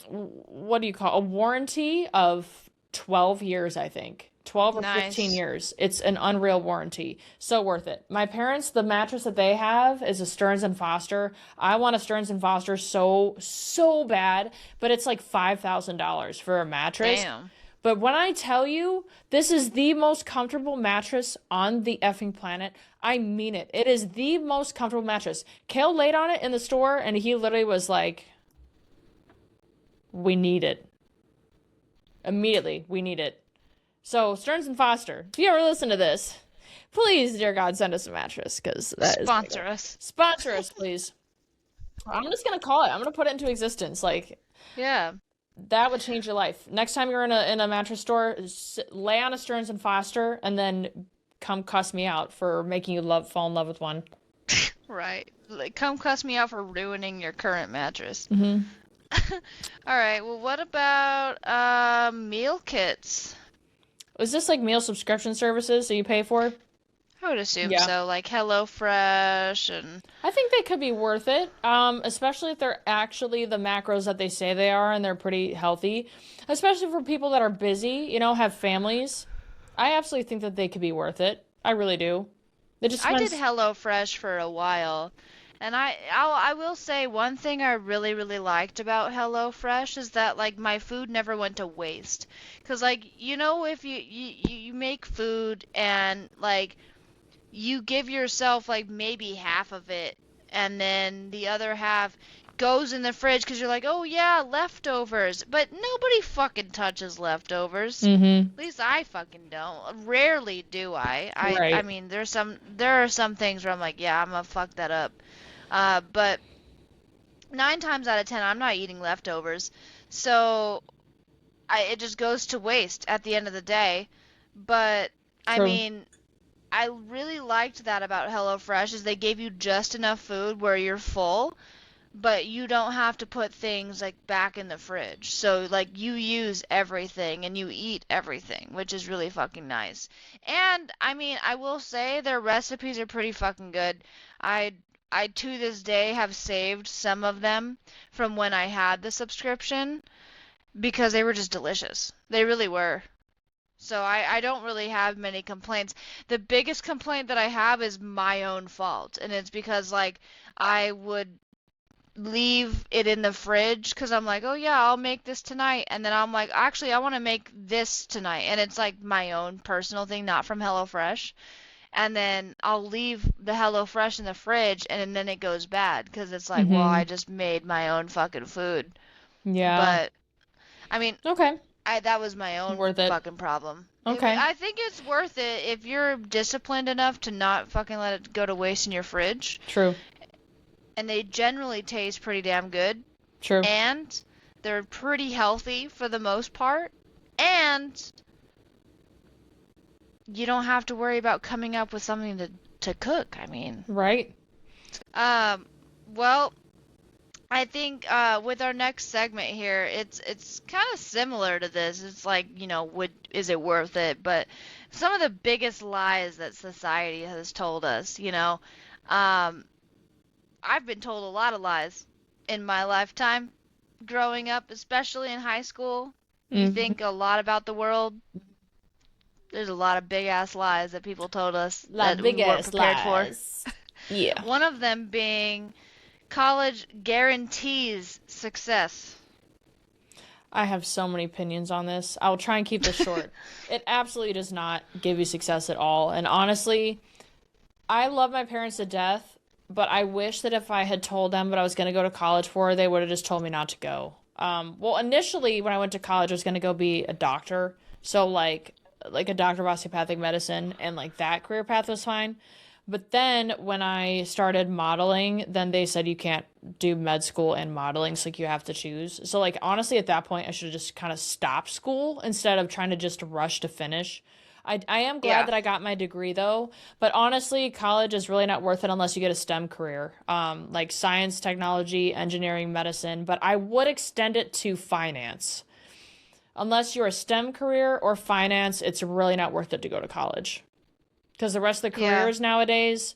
what do you call a warranty of 12 years, I think. 12 or 15 Nice. years. It's an unreal warranty. So worth it. My parents, the mattress that they have is a Stearns and Foster. I want a Stearns and Foster so bad, but it's like $5,000 for a mattress. Damn. But when I tell you this is the most comfortable mattress on the effing planet, I mean it. It is the most comfortable mattress. Kale laid on it in the store and he literally was like, we need it. Immediately, we need it. So, Stearns and Foster, if you ever listen to this, please, dear God, send us a mattress because that is my Sponsor goal. us. Sponsor us, please. I'm just gonna call it. I'm gonna put it into existence. Like Yeah. that would change your life. Next time you're in a mattress store, lay on a Stearns and Foster, and then come cuss me out for making you fall in love with one. Right. Like, come cuss me out for ruining your current mattress. Mm-hmm. All right. Well, what about meal kits? Is this like meal subscription services that you pay for? I would assume Yeah. so, like HelloFresh and I think they could be worth it, especially if they're actually the macros that they say they are and they're pretty healthy, especially for people that are busy, have families. I absolutely think that they could be worth it. I really do. It just I did depends. HelloFresh for a while. And I will say one thing I really really liked about HelloFresh is that like my food never went to waste. 'Cause like if you make food and like you give yourself like maybe half of it and then the other half goes in the fridge because you're like, oh yeah, leftovers. But nobody fucking touches leftovers. Mm-hmm. At least I fucking don't. Rarely do I. I Right. mean, there are some things where I'm like, yeah, I'm gonna fuck that up. But 9 times out of 10, I'm not eating leftovers. So it just goes to waste at the end of the day. But I True. mean, I really liked that about HelloFresh is they gave you just enough food where you're full, but you don't have to put things like back in the fridge. So like you use everything and you eat everything, which is really fucking nice. And I mean, I will say their recipes are pretty fucking good. I I to this day have saved some of them from when I had the subscription because they were just delicious. They really were. So I don't really have many complaints. The biggest complaint that I have is my own fault, and it's because like I would leave it in the fridge because I'm like, oh yeah, I'll make this tonight, and then I'm like, actually, I want to make this tonight, and it's like my own personal thing, not from HelloFresh. And then I'll leave the HelloFresh in the fridge, and then it goes bad because it's like, well, I Mm-hmm. just made my own fucking food. Yeah. But I mean, Okay. that was my own Worth it. fucking problem. Okay. I think it's worth it if you're disciplined enough to not fucking let it go to waste in your fridge. True. And they generally taste pretty damn good. True. And they're pretty healthy for the most part. And you don't have to worry about coming up with something to cook. I mean, Right. um, well, I think with our next segment here, it's kind of similar to this. It's like, would is it worth it? But some of the biggest lies that society has told us. Um, I've been told a lot of lies in my lifetime growing up, especially in high school. You Mm-hmm. think a lot about the world. There's a lot of big ass lies that people told us La that we weren't biggest prepared for. lies. Yeah. One of them being college guarantees success. I have so many opinions on this. I will try and keep this short. It absolutely does not give you success at all. And honestly, I love my parents to death, but I wish that if I had told them what I was going to go to college for, they would have just told me not to go. Well, initially when I went to college, I was going to go be a doctor. So like a doctor of osteopathic medicine and like that career path was fine. But then when I started modeling, then they said you can't do med school and modeling, so like you have to choose. So like honestly at that point I should have just kind of stopped school instead of trying to just rush to finish. I am glad Yeah. that I got my degree though, but honestly college is really not worth it unless you get a STEM career. Like science, technology, engineering, medicine, but I would extend it to finance. Unless you're a STEM career or finance, it's really not worth it to go to college because the rest of the Yeah. careers nowadays,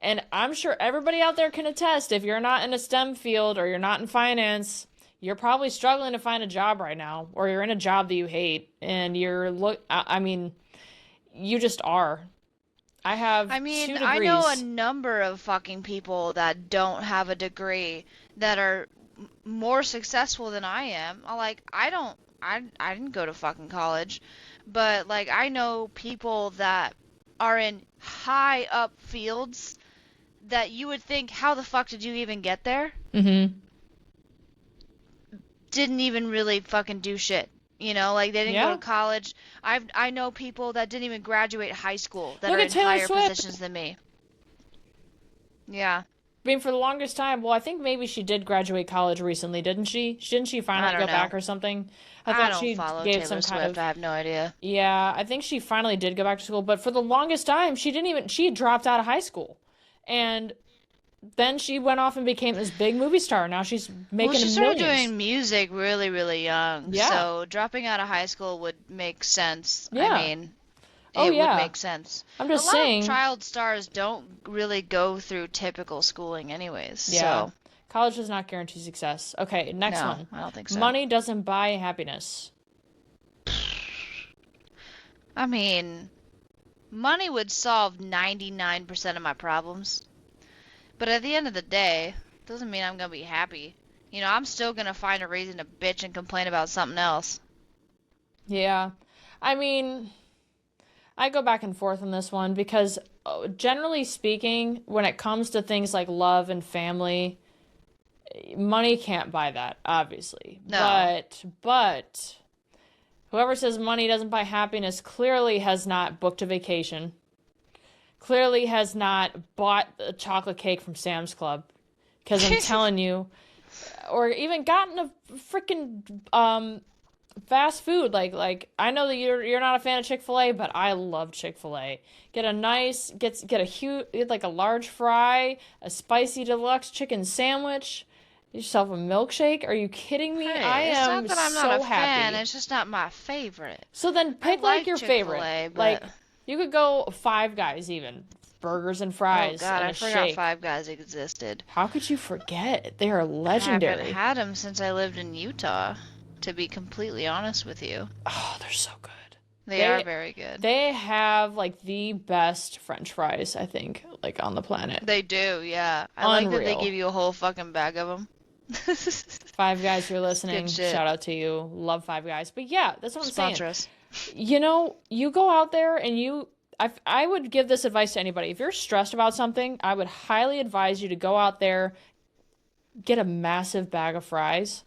and I'm sure everybody out there can attest, if you're not in a STEM field or you're not in finance, you're probably struggling to find a job right now, or you're in a job that you hate, and I mean, you just are. I have I mean, two I know a degrees. number of fucking people that don't have a degree that are more successful than I am. I didn't go to fucking college, but like I know people that are in high up fields that you would think, how the fuck did you even get there? Mm-hmm. Didn't even really fucking do shit. Like they didn't go to Yeah. college. I know people that didn't even graduate high school that Look are at in Taylor higher Swift. positions than me. Yeah, I mean, for the longest time, well, I think maybe she did graduate college recently, didn't she? Didn't she I finally don't go know. back or something? I I thought don't she follow gave Taylor some kind Swift. of, I have no idea. yeah, I think she finally did go back to school, but for the longest time, she had dropped out of high school. And then she went off and became this big movie star. Now she's Well, she making started millions. doing music really, really young, Yeah. so dropping out of high school would make sense. I Yeah. mean, Oh it would yeah. make sense. I'm A just lot of saying, child stars don't really go through typical schooling anyways, yeah, so college does not guarantee success. Okay, next no, one. I don't think so. Money doesn't buy happiness. I mean, money would solve 99% of my problems, but at the end of the day, doesn't mean I'm gonna be happy. I'm still gonna find a reason to bitch and complain about something else. Yeah. I mean, I go back and forth on this one because generally speaking, when it comes to things like love and family, money can't buy that, obviously. No. But whoever says money doesn't buy happiness clearly has not booked a vacation. Clearly has not bought a chocolate cake from Sam's Club. Because I'm telling you, or even gotten a freaking fast food. Like I know that you're not a fan of Chick-fil-A, but I love Chick-fil-A. Get a huge, like a large fry, a spicy deluxe chicken sandwich. Get yourself a milkshake. Are you kidding me? I Hey, it's not am that I'm not a so fan, happy. it's just not my favorite. So then I pick like like your favorite. Chick-fil-A, but Like you could go Five Guys even. Burgers and oh fries God, and I a forgot shake. Five Guys existed. How could you forget? They are I haven't legendary. had them since I lived in Utah, to be completely honest with you. Oh, they're so good. They are They very good. they have like the best French fries, I think, like on the planet. They do, yeah. I like that they Unreal. give you a whole fucking bag of them. Five Guys, you're It's good listening. shit. Shout out to you. Love Five Guys. But yeah, that's what I'm saying. Sponsor us. You go out there and I would give this advice to anybody. If you're stressed about something, I would highly advise you to go out there, get a massive bag of fries,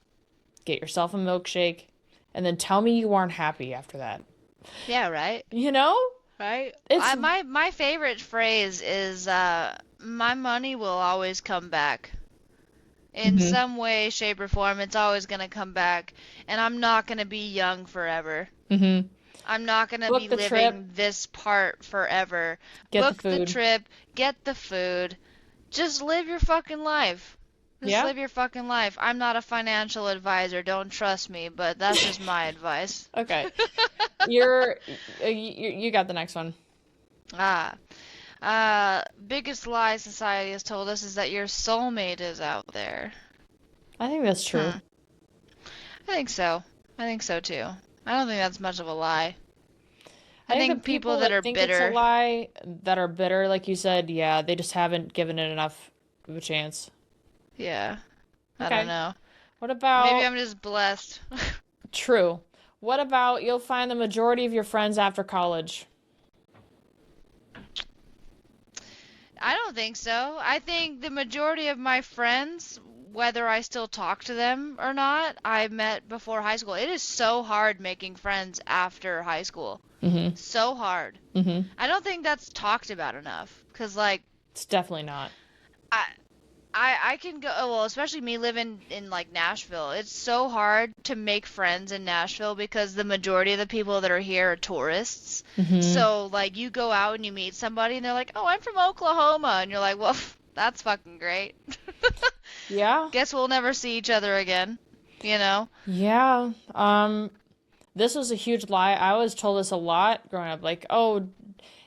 get yourself a milkshake, and then tell me you aren't happy after that. Yeah, right? You know? Right? It's My favorite phrase is my money will always come back. In Mhm. some way, shape, or form, it's always gonna come back, and I'm not gonna be young forever. Mhm. I'm not gonna Book be the trip, living this part forever. get the Book the food. trip, get the food, just live your fucking life. Just Yeah? live your fucking life. I'm not a financial advisor, don't trust me, but that's just my advice. Okay. You're you got the next one. Ah. Biggest lie society has told us is that your soulmate is out there. I think that's true. Hmm. I think so. I think so too. I don't think that's much of a lie. I I think the think people people that that are think it's a bitter, lie, that are bitter, like you said, yeah, they just haven't given it enough of a chance. yeah, I don't Okay. know. What Maybe about I'm just blessed. true? What about you'll find the majority of your friends after college? I don't think so. I think the majority of my friends, whether I still talk to them or not, I met before high school. It is so hard making friends after high school. Mm-hmm. So hard. Mm-hmm. I don't think that's talked about enough. 'Cause like It's definitely not. I I can go, oh, well, especially me living in like Nashville. It's so hard to make friends in Nashville because the majority of the people that are here are tourists. Mm-hmm. So like you go out and you meet somebody and they're like, "Oh, I'm from Oklahoma." And you're like, "Well, that's fucking great." Yeah. Guess we'll never see each other again, you know? Yeah. This was a huge lie. I was told this a lot growing up. Like, oh,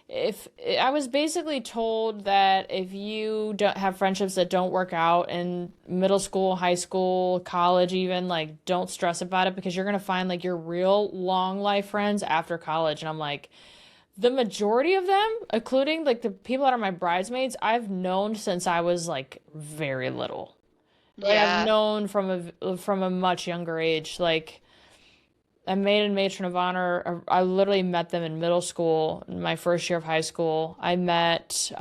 if I was basically told that if you don't have friendships that don't work out in middle school, high school, college, even, like, don't stress about it because you're gonna find like your real long life friends after college. And I'm like, the majority of them, including like the people that are my bridesmaids, I've known since I was like very little. Like I've Yeah. known from a much younger age. Like I made a matron of honor. I literally met them in middle school, in my first year of high school. I met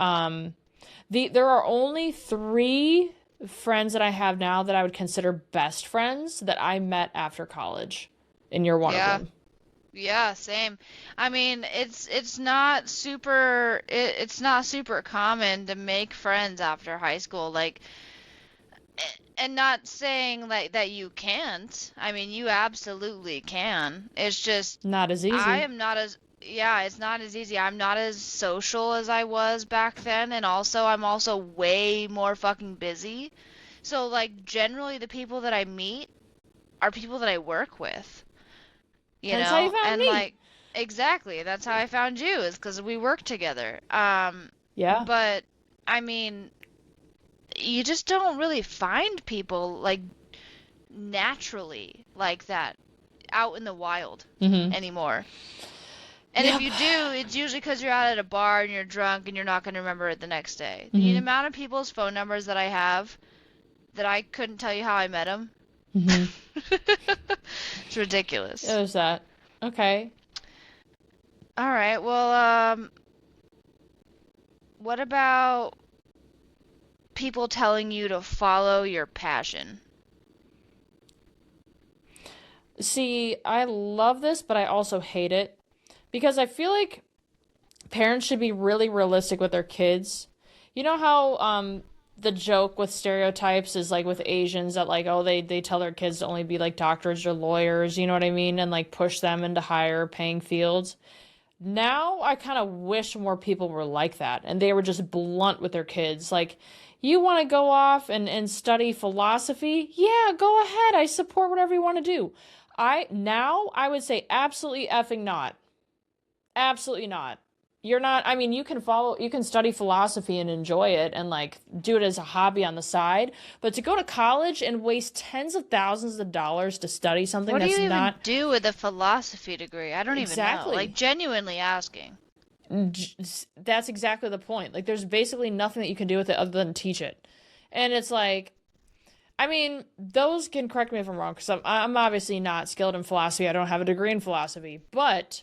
there are only three friends that I have now that I would consider best friends that I met after college, and you're one of Yeah. them. Yeah, same. I mean, it's not super it's not super common to make friends after high school. Like and not saying like that you can't. I mean, you absolutely can. It's just Not as I easy. am not as yeah, it's not as easy. I'm not as social as I was back then, and also I'm also way more fucking busy. So like generally the people that I meet are people that I work with, Hence how you found And me. exactly. That's how I found you, is because we work together. Yeah. But I mean, you just don't really find people like naturally like that out in the wild Mm-hmm. anymore. And if Yep. you do, it's usually because you're out at a bar and you're drunk and you're not going to remember it the next day. The Mm-hmm. amount of people's phone numbers that I have that I couldn't tell you how I met them. Mm-hmm. It's ridiculous. There's that. Okay. All right, well, what about people telling you to follow your passion? See, I love this, but I also hate it because I feel like parents should be really realistic with their kids. You know how the joke with stereotypes is like with Asians that like, oh, they tell their kids to only be like doctors or lawyers, you know what I mean, and like push them into higher paying fields. Now I kind of wish more people were like that and they were just blunt with their kids. Like, you want to go off and study philosophy? Yeah, go ahead. I support whatever you want to do. I would say absolutely effing not. Absolutely not. You're not, I mean, you can study philosophy and enjoy it and like do it as a hobby on the side, but to go to college and waste tens of thousands of dollars to study something What do you that's even not do with a philosophy degree? I don't even know. Like, exactly. genuinely asking. That's exactly the point. Like, there's basically nothing that you can do with it other than teach it. And it's like, I mean, those can correct me if I'm wrong, because I'm obviously not skilled in philosophy. I don't have a degree in philosophy. But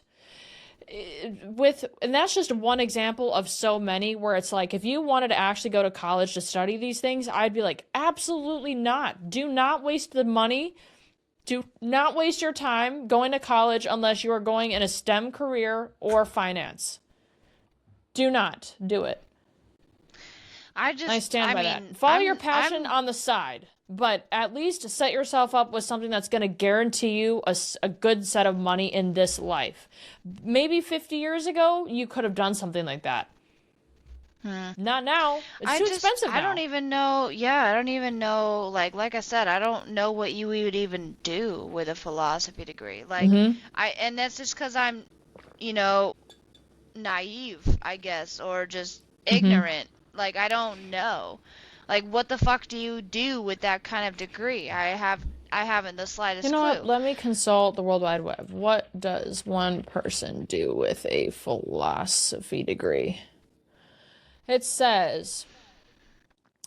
and that's just one example of so many where it's like, if you wanted to actually go to college to study these things, I'd be like, absolutely not. Do not waste the money. Do not waste your time going to college unless you are going in a STEM career or finance. Do not do it. I stand I by that. mean, Follow your passion on the side, but at least set yourself up with something that's going to guarantee you a good set of money in this life. Maybe 50 years ago, you could have done something like that. Not now. It's too expensive I don't now. even know. Yeah, I don't even know. Like I said, I don't know what you would even do with a philosophy degree. Mm-hmm. And that's just because I'm, you know, naive, I guess, or just Mm-hmm. ignorant. Like, I don't know. Like, what the fuck do you do with that kind of degree? I haven't the You slightest know what? clue. Let me consult the World Wide Web. What does one person do with a philosophy degree? It says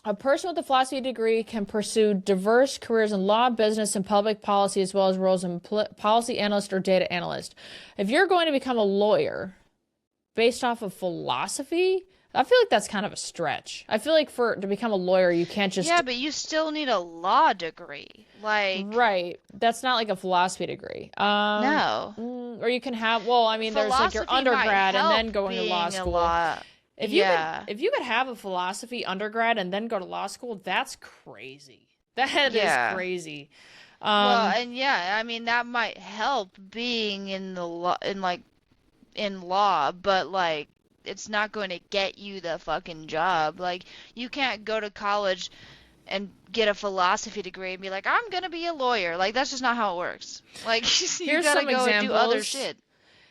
a person with a philosophy degree can pursue diverse careers in law, business, and public policy, as well as roles in policy analyst or data analyst. If you're going to become a lawyer based off of philosophy, I feel like that's kind of a stretch. I feel like for to become a lawyer, you can't just Yeah, but you still need a law degree. Like, right. That's not like a philosophy degree. no. Or you can have, well, I mean, there's like your Philosophy might undergrad and help then going to law being a school. law. If you could Yeah. if you could have a philosophy undergrad and then go to law school, that's crazy. That is Yeah. crazy. Well, Um, and yeah, I mean that might help being in the law in law, but like it's not going to get you the fucking job. Like you can't go to college and get a philosophy degree and be like, I'm gonna be a lawyer. Like that's just not how it works. Like you here's gotta some go and do other examples. shit.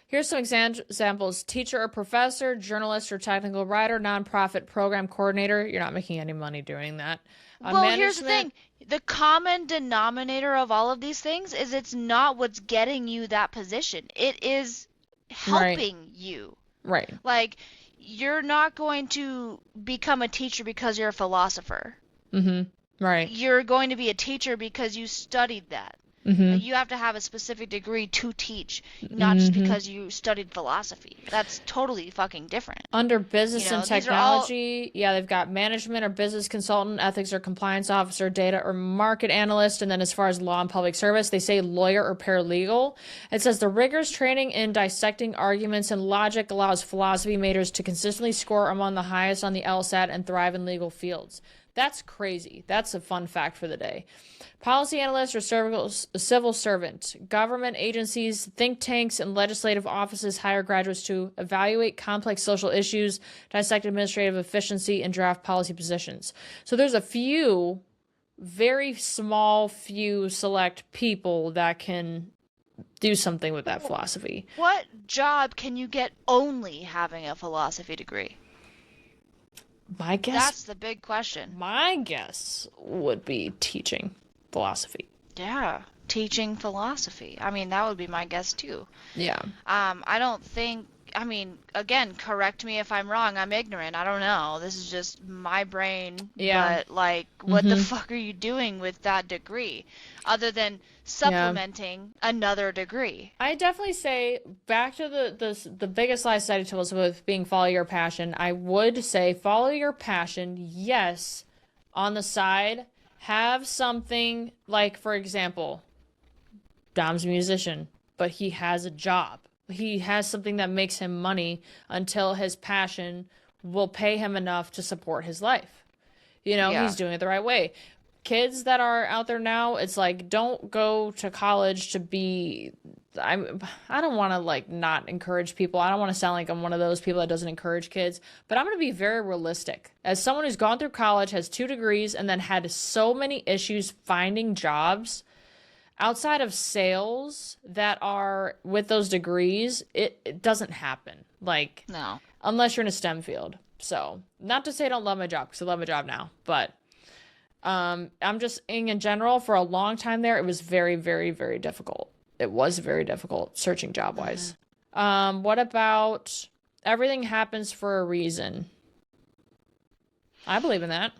Here's some examples. Teacher or professor, journalist or technical writer, nonprofit program coordinator. You're not making any money doing that. Well, here's the Management, thing. The common denominator of all of these things is it's not what's getting you that position. It is right, helping you. right. Like, you're not going to become a teacher because you're a philosopher. Mm-hmm. Right. You're going to be a teacher because you studied that. Mm-hmm. Like, you have to have a specific degree to teach, not just Mm-hmm. because you studied philosophy. That's totally fucking different. Under You business and know, these are all. technology, yeah, they've got management or business consultant, ethics or compliance officer, data or market analyst. And then as far as law and public service, they say lawyer or paralegal. It says the rigorous training in dissecting arguments and logic allows philosophy majors to consistently score among the highest on the LSAT and thrive in legal fields. That's crazy. That's a fun fact for the day. Policy analyst or civil servant. Government agencies, think tanks, and legislative offices hire graduates to evaluate complex social issues, dissect administrative efficiency, and draft policy positions. So there's a few, very small, few select people that can do something with that philosophy. What job can you get only having a philosophy degree? My guess, That's the big question. my guess would be teaching philosophy. Yeah, teaching philosophy. I mean, that would be my guess too. Yeah. I don't think, I mean, again, correct me if I'm wrong. I'm ignorant. I don't know. This is just my brain. Yeah. But, like, what the Mm-hmm. fuck are you doing with that degree other than Yeah. supplementing another degree? I definitely say back to the biggest lie society told us with being follow your passion. I would say follow your passion, yes, on the side. Have something like, for example, Dom's a musician, but he has a job. He has something that makes him money until his passion will pay him enough to support his life. You know, Yeah. he's doing it the right way. Kids that are out there now, it's like don't go to college to be I don't want to like not encourage people. I don't want to sound like I'm one of those people that doesn't encourage kids, but I'm going to be very realistic. As someone who's gone through college, has 2 degrees and then had so many issues finding jobs outside of sales that are with those degrees, it doesn't happen. Like No. unless you're in a STEM field. So, not to say I don't love my job because I love my job now, but I'm just saying in general, for a long time there, it was very, very, very difficult. It was very difficult searching job Hmm. wise. What about everything happens for a reason? I believe in that.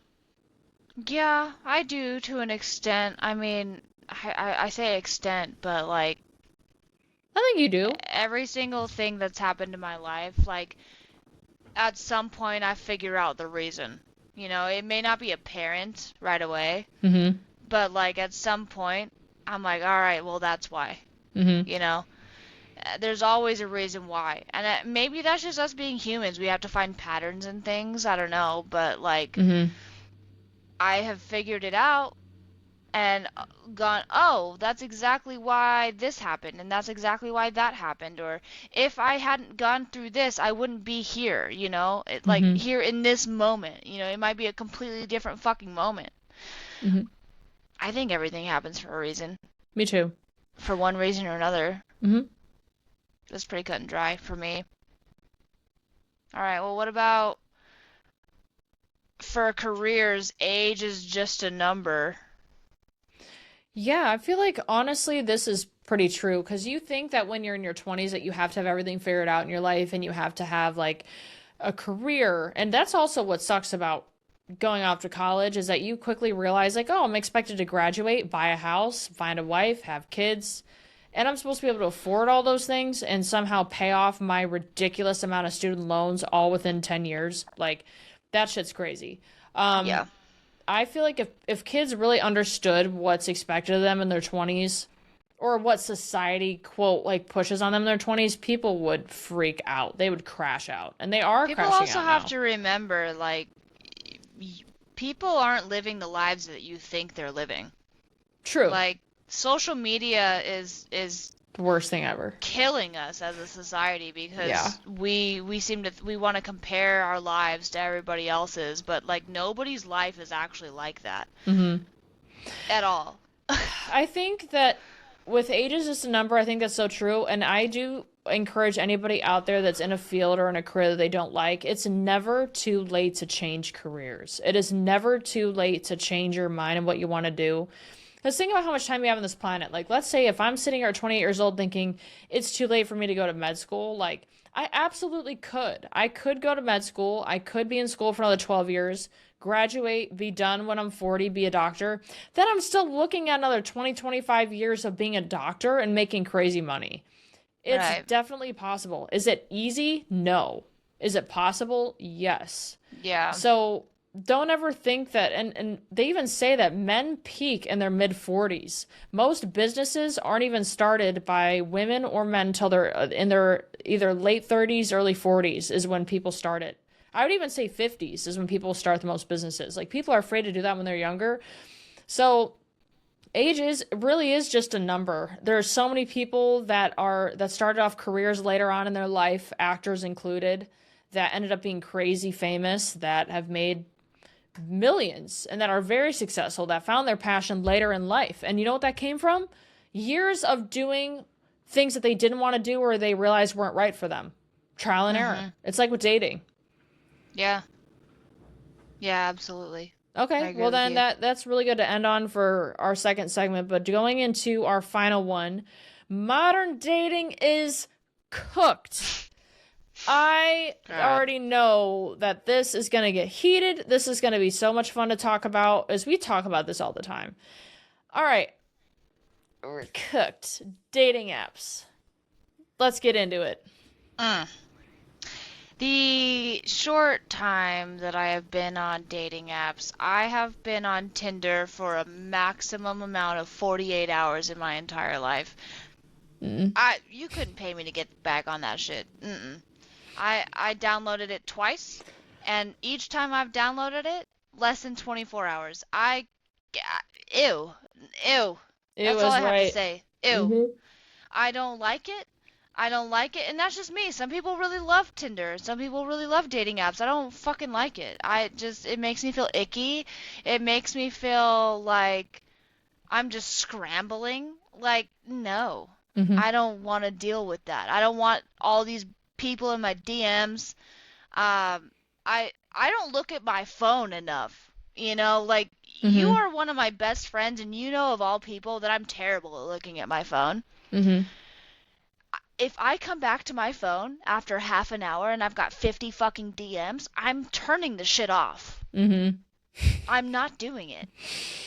Yeah, I do to an extent. I mean, I say extent, but like I think you do. every single thing that's happened in my life, like at some point I figure out the reason. You know, it may not be apparent right away, Mm-hmm. but like at some point I'm like, all right, well that's why. Mm-hmm. You know, there's always a reason why. And maybe that's just us being humans. We have to find patterns and things. I don't know, but like Mm-hmm. I have figured it out and gone, oh, that's exactly why this happened, and that's exactly why that happened. Or if I hadn't gone through this, I wouldn't be here, you know? Like Mm-hmm. here in this moment, you know, it might be a completely different fucking moment. Mm-hmm. I think everything happens for a reason, Me too. for one reason or another. Mm-hmm. That's pretty cut and dry for me. All right, well, what about for careers, age is just a number. Yeah, I feel like honestly, this is pretty true because you think that when you're in your 20s that you have to have everything figured out in your life and you have to have like a career. And that's also what sucks about going off to college is that you quickly realize like, oh, I'm expected to graduate, buy a house, find a wife, have kids, and I'm supposed to be able to afford all those things and somehow pay off my ridiculous amount of student loans all within 10 years. Like that shit's crazy. Um, Yeah. I feel like if kids really understood what's expected of them in their 20s or what society quote like pushes on them in their 20s, people would freak out. They would crash out. And they are People crashing also out have now. to remember, like, people aren't living the lives that you think they're living. True. Like, social media is The worst thing ever. killing us as a society Yeah. because we seem to we want to compare our lives to everybody else's, but like nobody's life is actually like that Hmm. at all. I think that with age is just a number, I think that's so true. And I do encourage anybody out there that's in a field or in a career that they don't like, it's never too late to change careers. It is never too late to change your mind and what you want to do. Because think about how much time you have on this planet. Like, let's say if I'm sitting here at 28 years old thinking it's too late for me to go to med school, like, I absolutely could. I could go to med school. I could be in school for another 12 years, graduate, be done when I'm 40, be a doctor. Then I'm still looking at another 20, 25 years of being a doctor and making crazy money. It's Right. definitely possible. Is it easy? No. Is it possible? Yes. Yeah. So don't ever think that, and they even say that men peak in their mid 40s. Most businesses aren't even started by women or men until they're in their either late 30s, early 40s is when people start it. I would even say 50s is when people start the most businesses. Like people are afraid to do that when they're younger. So age is really is just a number. There are so many people that started off careers later on in their life, actors included, that ended up being crazy famous, that have made millions and that are very successful, that found their passion later in life. And you know what that came from? Years of doing things that they didn't want to do or they realized weren't right for them. Trial and error. Mm-hmm. It's like with dating. Yeah. Yeah, absolutely. I Okay, agree well with then you. that's really good to end on for our second segment. But going into our final one, modern dating is cooked. I God. already know that this is going to get heated. This is going to be so much fun to talk about, as we talk about this all the time. All right, we're cooked. Dating apps. Let's get into it. Mm. The short time that I have been on dating apps, I have been on Tinder for a maximum amount of 48 hours in my entire life. Mm. You couldn't pay me to get back on that shit. Mm-mm. I downloaded it twice, and each time I've downloaded it, less than 24 hours. Ew, ew. It That's all was I have to right. say. Ew. Mm-hmm. I don't like it. I don't like it, and that's just me. Some people really love Tinder. Some people really love dating apps. I don't fucking like it. It makes me feel icky. It makes me feel like I'm just scrambling. Like, no. Mm-hmm. I don't want to deal with that. I don't want all these people in my DMs. I don't look at my phone enough. Like you Mm-hmm. are one of my best friends, and you know of all people that I'm terrible at looking at my phone. Mm-hmm. If I come back to my phone after half an hour and I've got 50 fucking DMs, I'm turning the shit off. Mm-hmm. I'm not doing it.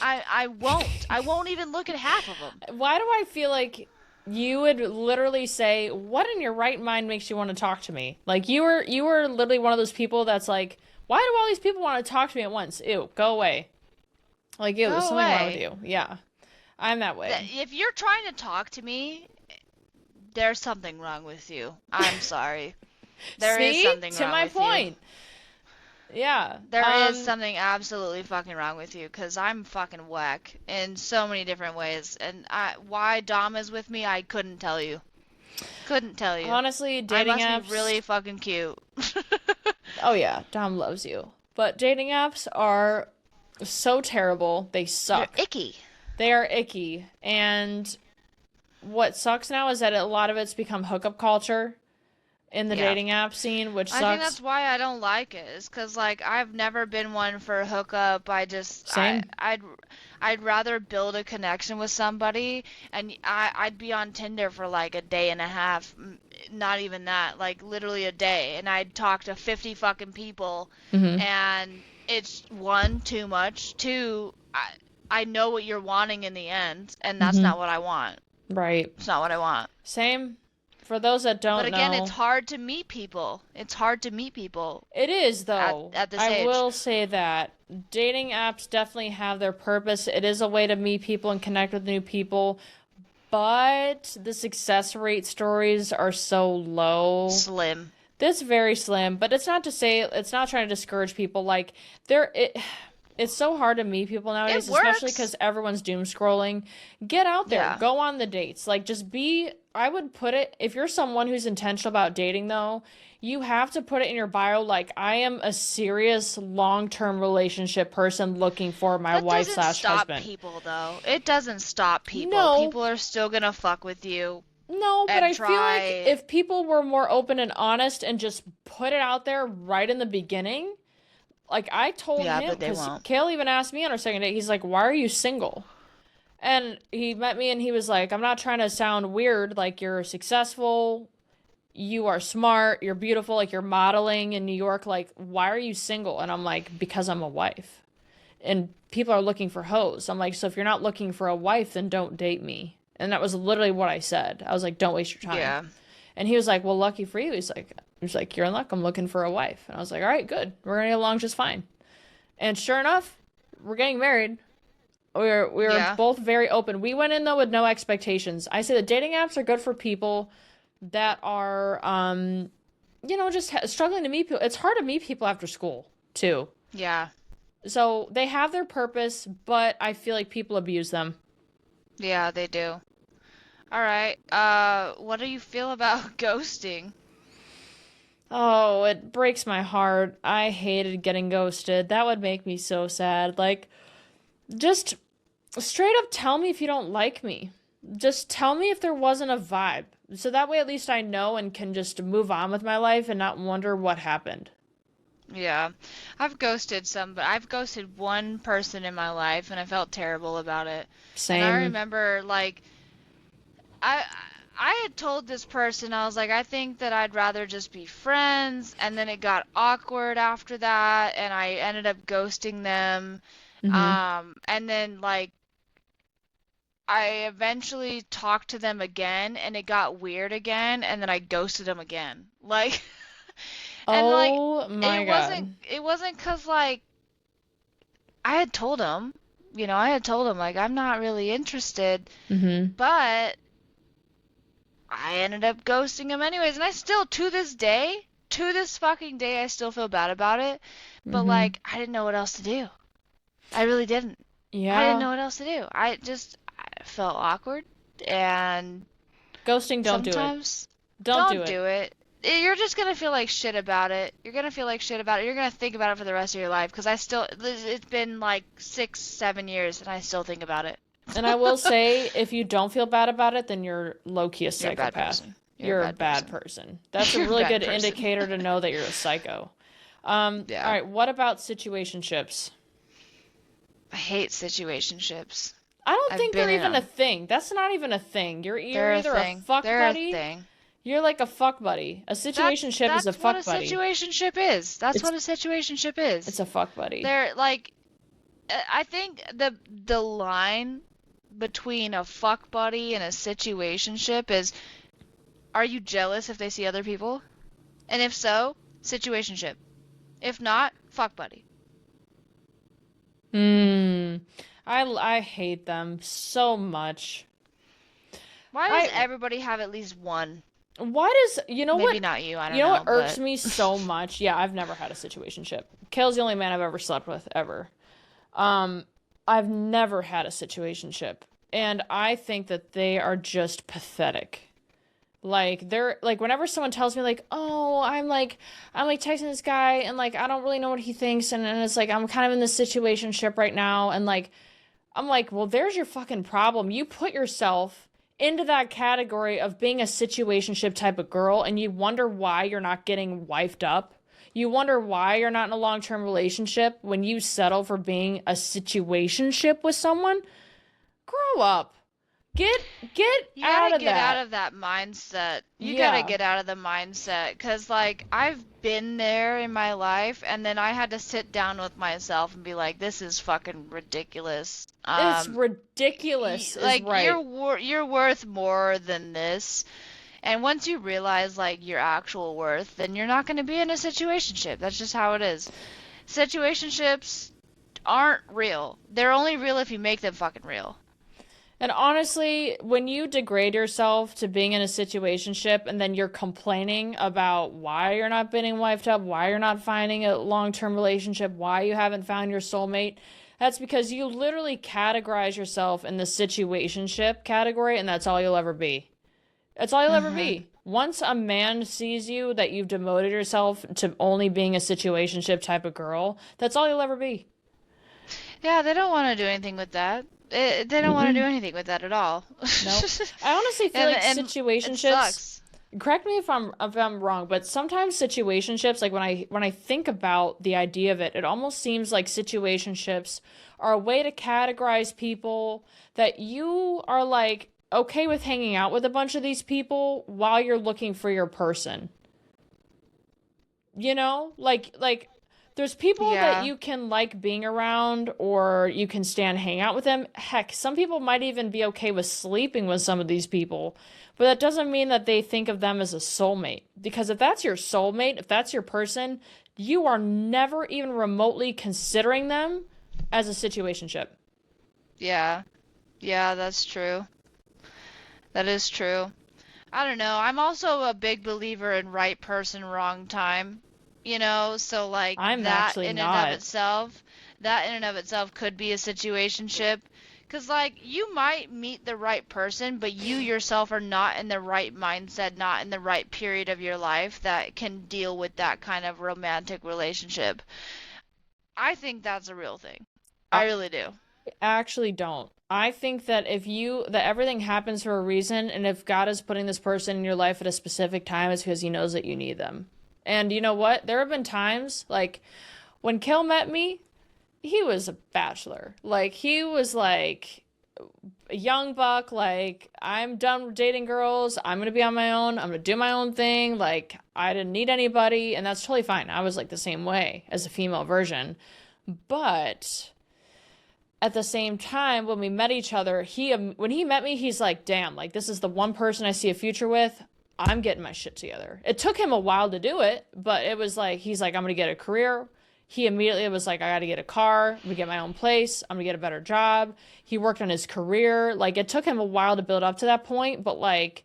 I won't. I won't even look at half of them. Why do I feel like you would literally say, "What in your right mind makes you want to talk to me?" Like you were literally one of those people that's like, "Why do all these people want to talk to me at once? Ew, go away." Like, ew, there's Go something wrong with away. you. Yeah, I'm that way. If you're trying to talk to me, there's something wrong with you. I'm sorry. There is See? something To wrong my with you. point. Yeah. There is something absolutely fucking wrong with you, 'cause I'm fucking whack in so many different ways. And why Dom is with me, I couldn't tell you. Couldn't tell you. Honestly, I dating must be really apps. fucking cute. Oh yeah, Dom loves you. But dating apps are so terrible. They They're suck. icky. They are icky. And what sucks now is that a lot of it's become hookup culture in the Yeah. dating app scene, which I think sucks. that's why I don't like it. Is 'cause like I've never been one for a hookup. Same. I'd rather build a connection with somebody, and I'd be on Tinder for like a day and a half, not even that, like literally a day, and I'd talk to 50 fucking people, Mm-hmm. and it's one, too much, two, I know what you're wanting in the end, and that's Mm-hmm. not what I want. Right. It's not what I want. Same. For those that But don't again, it's know, hard to meet people. It's hard to meet people it is though. at this I age. will say that dating apps definitely have their purpose. It is a way to meet people and connect with new people, but the success rate stories are so low. Slim. That's very slim, but it's not to say it's not trying to discourage people. Like there, it's so hard to meet people It nowadays, especially works. because everyone's doom scrolling. Get out there, Yeah. go on the dates. Like just be. I would put it if you're someone who's intentional about dating, though. You have to put it in your bio like I am a serious long-term relationship person looking for my That wife doesn't slash stop husband. people, though. It doesn't stop people. No, People are still gonna fuck with you no, but and I feel like try. if people were more open and honest and just put it out there right in the beginning, like I told Yeah, him, but they because won't. Kale even asked me on our second date, he's like, "Why are you single?" And he met me and he was like, "I'm not trying to sound weird, like you're successful, you are smart, you're beautiful, like you're modeling in New York, like why are you single?" And I'm like, "Because I'm a wife. And people are looking for hoes." I'm like, "So if you're not looking for a wife, then don't date me." And that was literally what I said. I was like, "Don't waste your time." Yeah. And he was like, "Well, lucky for you." He's like, "You're in luck. I'm looking for a wife." And I was like, "All right, good. We're gonna get along just fine." And sure enough, we're getting married. We were Yeah. both very open. We went in though with no expectations. I say the dating apps are good for people that are just struggling to meet people. It's hard to meet people after school too. Yeah. So they have their purpose, but I feel like people abuse them. Yeah, they do. All right. What do you feel about ghosting? Oh, it breaks my heart. I hated getting ghosted. That would make me so sad. Like, just straight up tell me if you don't like me. Just tell me if there wasn't a vibe. So that way at least I know and can just move on with my life and not wonder what happened. Yeah. I've ghosted some, but I've ghosted one person in my life and I felt terrible about it. And I Same. remember like I I had told this person I was like I think that I'd rather just be friends, and then it got awkward after that and I ended up ghosting them. Mm-hmm. And then like I eventually talked to them again and it got weird again and then I ghosted them again. Like and like Oh my God. it wasn't 'cause like I had told him, I had told him like I'm not really interested, Mm-hmm. but I ended up ghosting him anyways, and I still, to this fucking day, I still feel bad about it. But Mm-hmm. like, I didn't know what else to do. I really didn't. I didn't Yeah. know what else to do. I felt awkward, and Ghosting, don't do it. sometimes Don't do don't it. do it. You're just gonna feel like shit about it. You're gonna feel like shit about it. You're gonna think about it for the rest of your life. Because it's been like 6, 7 years, and I still think about it. And I will say, if you don't feel bad about it, then you're low-key a You're a bad psychopath. person. You're a You're a bad bad person. person. That's a You're a really bad good person. indicator to know that you're a psycho. All Yeah. right, what about situationships? I hate situationships. I don't I've think been they're in even a them. thing. That's not even a thing. You're They're a either a thing. fuck They're a buddy, thing. you're like a fuck buddy. A situationship is a That's what a fuck buddy. situationship is. That's It's what a situationship it's is. a fuck buddy. They're like I think the line between a fuck buddy and a situationship is, are you jealous if they see other people? And if so, situationship. If not, fuck buddy. Hmm. I hate them so much. Why does I everybody have at least one? Why does Maybe not you, I you don't know what know, irks but me so much? Yeah, I've never had a situationship. Kale's the only man I've ever slept with ever. Um, I've never had a situationship, and I think that they are just pathetic. Like they're like whenever someone tells me like, "Oh, I'm like texting this guy and like I don't really know what he thinks," and it's like I'm kind of in this situationship right now, and like I'm like, well, there's your fucking problem. You put yourself into that category of being a situationship type of girl, and you wonder why you're not getting wifed up. You wonder why you're not in a long term relationship when you settle for being a situationship with someone. Grow up. Get get you out gotta of get out that. of that mindset. You gotta Yeah. get out of the mindset, 'cause like I've been there in my life, and then I had to sit down with myself and be like, this is fucking ridiculous. It's ridiculous, is Like right. you're worth more than this. And once you realize like your actual worth, then you're not gonna be in a situationship. That's just how it is. Situationships aren't real. They're only real if you make them fucking real. And honestly, when you degrade yourself to being in a situationship and then you're complaining about why you're not being wifed up, why you're not finding a long-term relationship, why you haven't found your soulmate, that's because you literally categorize yourself in the situationship category and that's all you'll ever be. That's all you'll ever Mhm. be. Once a man sees you that you've demoted yourself to only being a situationship type of girl, that's all you'll ever be. Yeah, they don't want to do anything with that. They don't want to do Mm-mm. anything with that at all. Nope. I honestly feel like And it situationships, sucks. correct me if I'm wrong, but sometimes situationships, like when I think about the idea of it, it almost seems like situationships are a way to categorize people that you are like okay with hanging out with a bunch of these people while you're looking for your person. You know? Like there's people that Yeah. you can like being around or you can stand hang out with them. Heck, some people might even be okay with sleeping with some of these people. But that doesn't mean that they think of them as a soulmate. Because if that's your soulmate, if that's your person, you are never even remotely considering them as a situationship. Yeah. Yeah, that's true. That is true. I don't know. I'm also a big believer in right person, wrong time. So like I'm actually not. that in and of itself could be a situationship. 'Cause like you might meet the right person, but you yourself are not in the right mindset, not in the right period of your life that can deal with that kind of romantic relationship. I think that's a real thing. I I really do. actually don't. I think that that everything happens for a reason, and if God is putting this person in your life at a specific time, it's because he knows that you need them. And you know what? There have been times, like, when Kel met me, he was a bachelor. Like, he was like a young buck, like, I'm done dating girls. I'm gonna be on my own. I'm gonna do my own thing. Like, I didn't need anybody, and that's totally fine. I was like the same way as a female version. But at the same time, when we met each other, when he met me, he's like, damn, like, this is the one person I see a future with. I'm getting my shit together. It took him a while to do it, but it was like, he's like, I'm gonna get a career. He immediately was like, I gotta get a car, I'm gonna get my own place, I'm gonna get a better job. He worked on his career. Like, it took him a while to build up to that point, but like,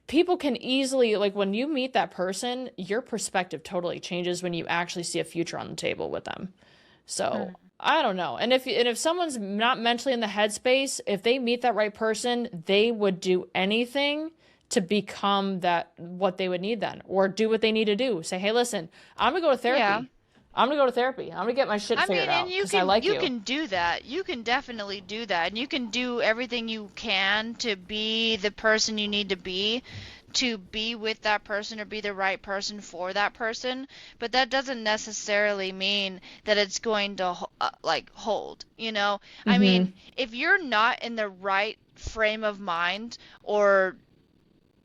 people can easily, like, when you meet that person, your perspective totally changes when you actually see a future on the table with them. So I don't know. And if someone's not mentally in the headspace, if they meet that right person, they would do anything to become that what they would need then, or do what they need to do. Say, hey, listen, I'm gonna go to Yeah. therapy. I'm gonna go to therapy. I'm gonna get my shit I figured mean, and out because I like you you. can do that. You can definitely do that. And you can do everything you can to be the person you need to be with that person or be the right person for that person, but that doesn't necessarily mean that it's going to like hold, you know? I Mm-hmm. mean, if you're not in the right frame of mind or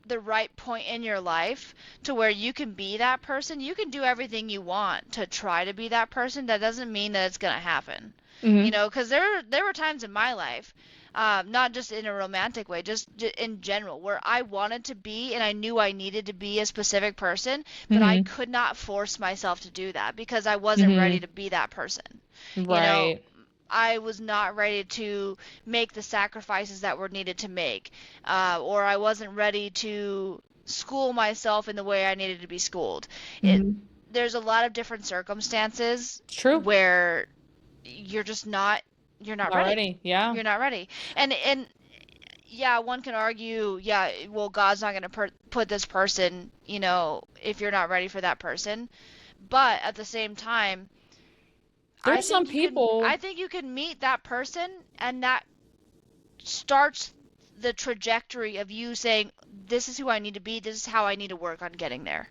the right point in your life to where you can be that person, you can do everything you want to try to be that person. That doesn't mean that it's going to happen. You Mm-hmm. know, because there were times in my life, not just in a romantic way, just in general, where I wanted to be and I knew I needed to be a specific person, but I Mm-hmm. could not force myself to do that because I wasn't ready Mm-hmm. to be that person. You know, Right. I was not ready to make the sacrifices that were needed to make, or I wasn't ready to school myself in the way I needed to be schooled. It Mm-hmm. There's a lot of different circumstances It's true. where you're just not you're not ready. Already. Yeah. You're not ready. And yeah, one can argue, yeah, well, God's not going to put this person, you know, if you're not ready for that person. But at the same time, There's some I people. think you can meet that person and that starts the trajectory of you saying, this is who I need to be, this is how I need to work on getting there.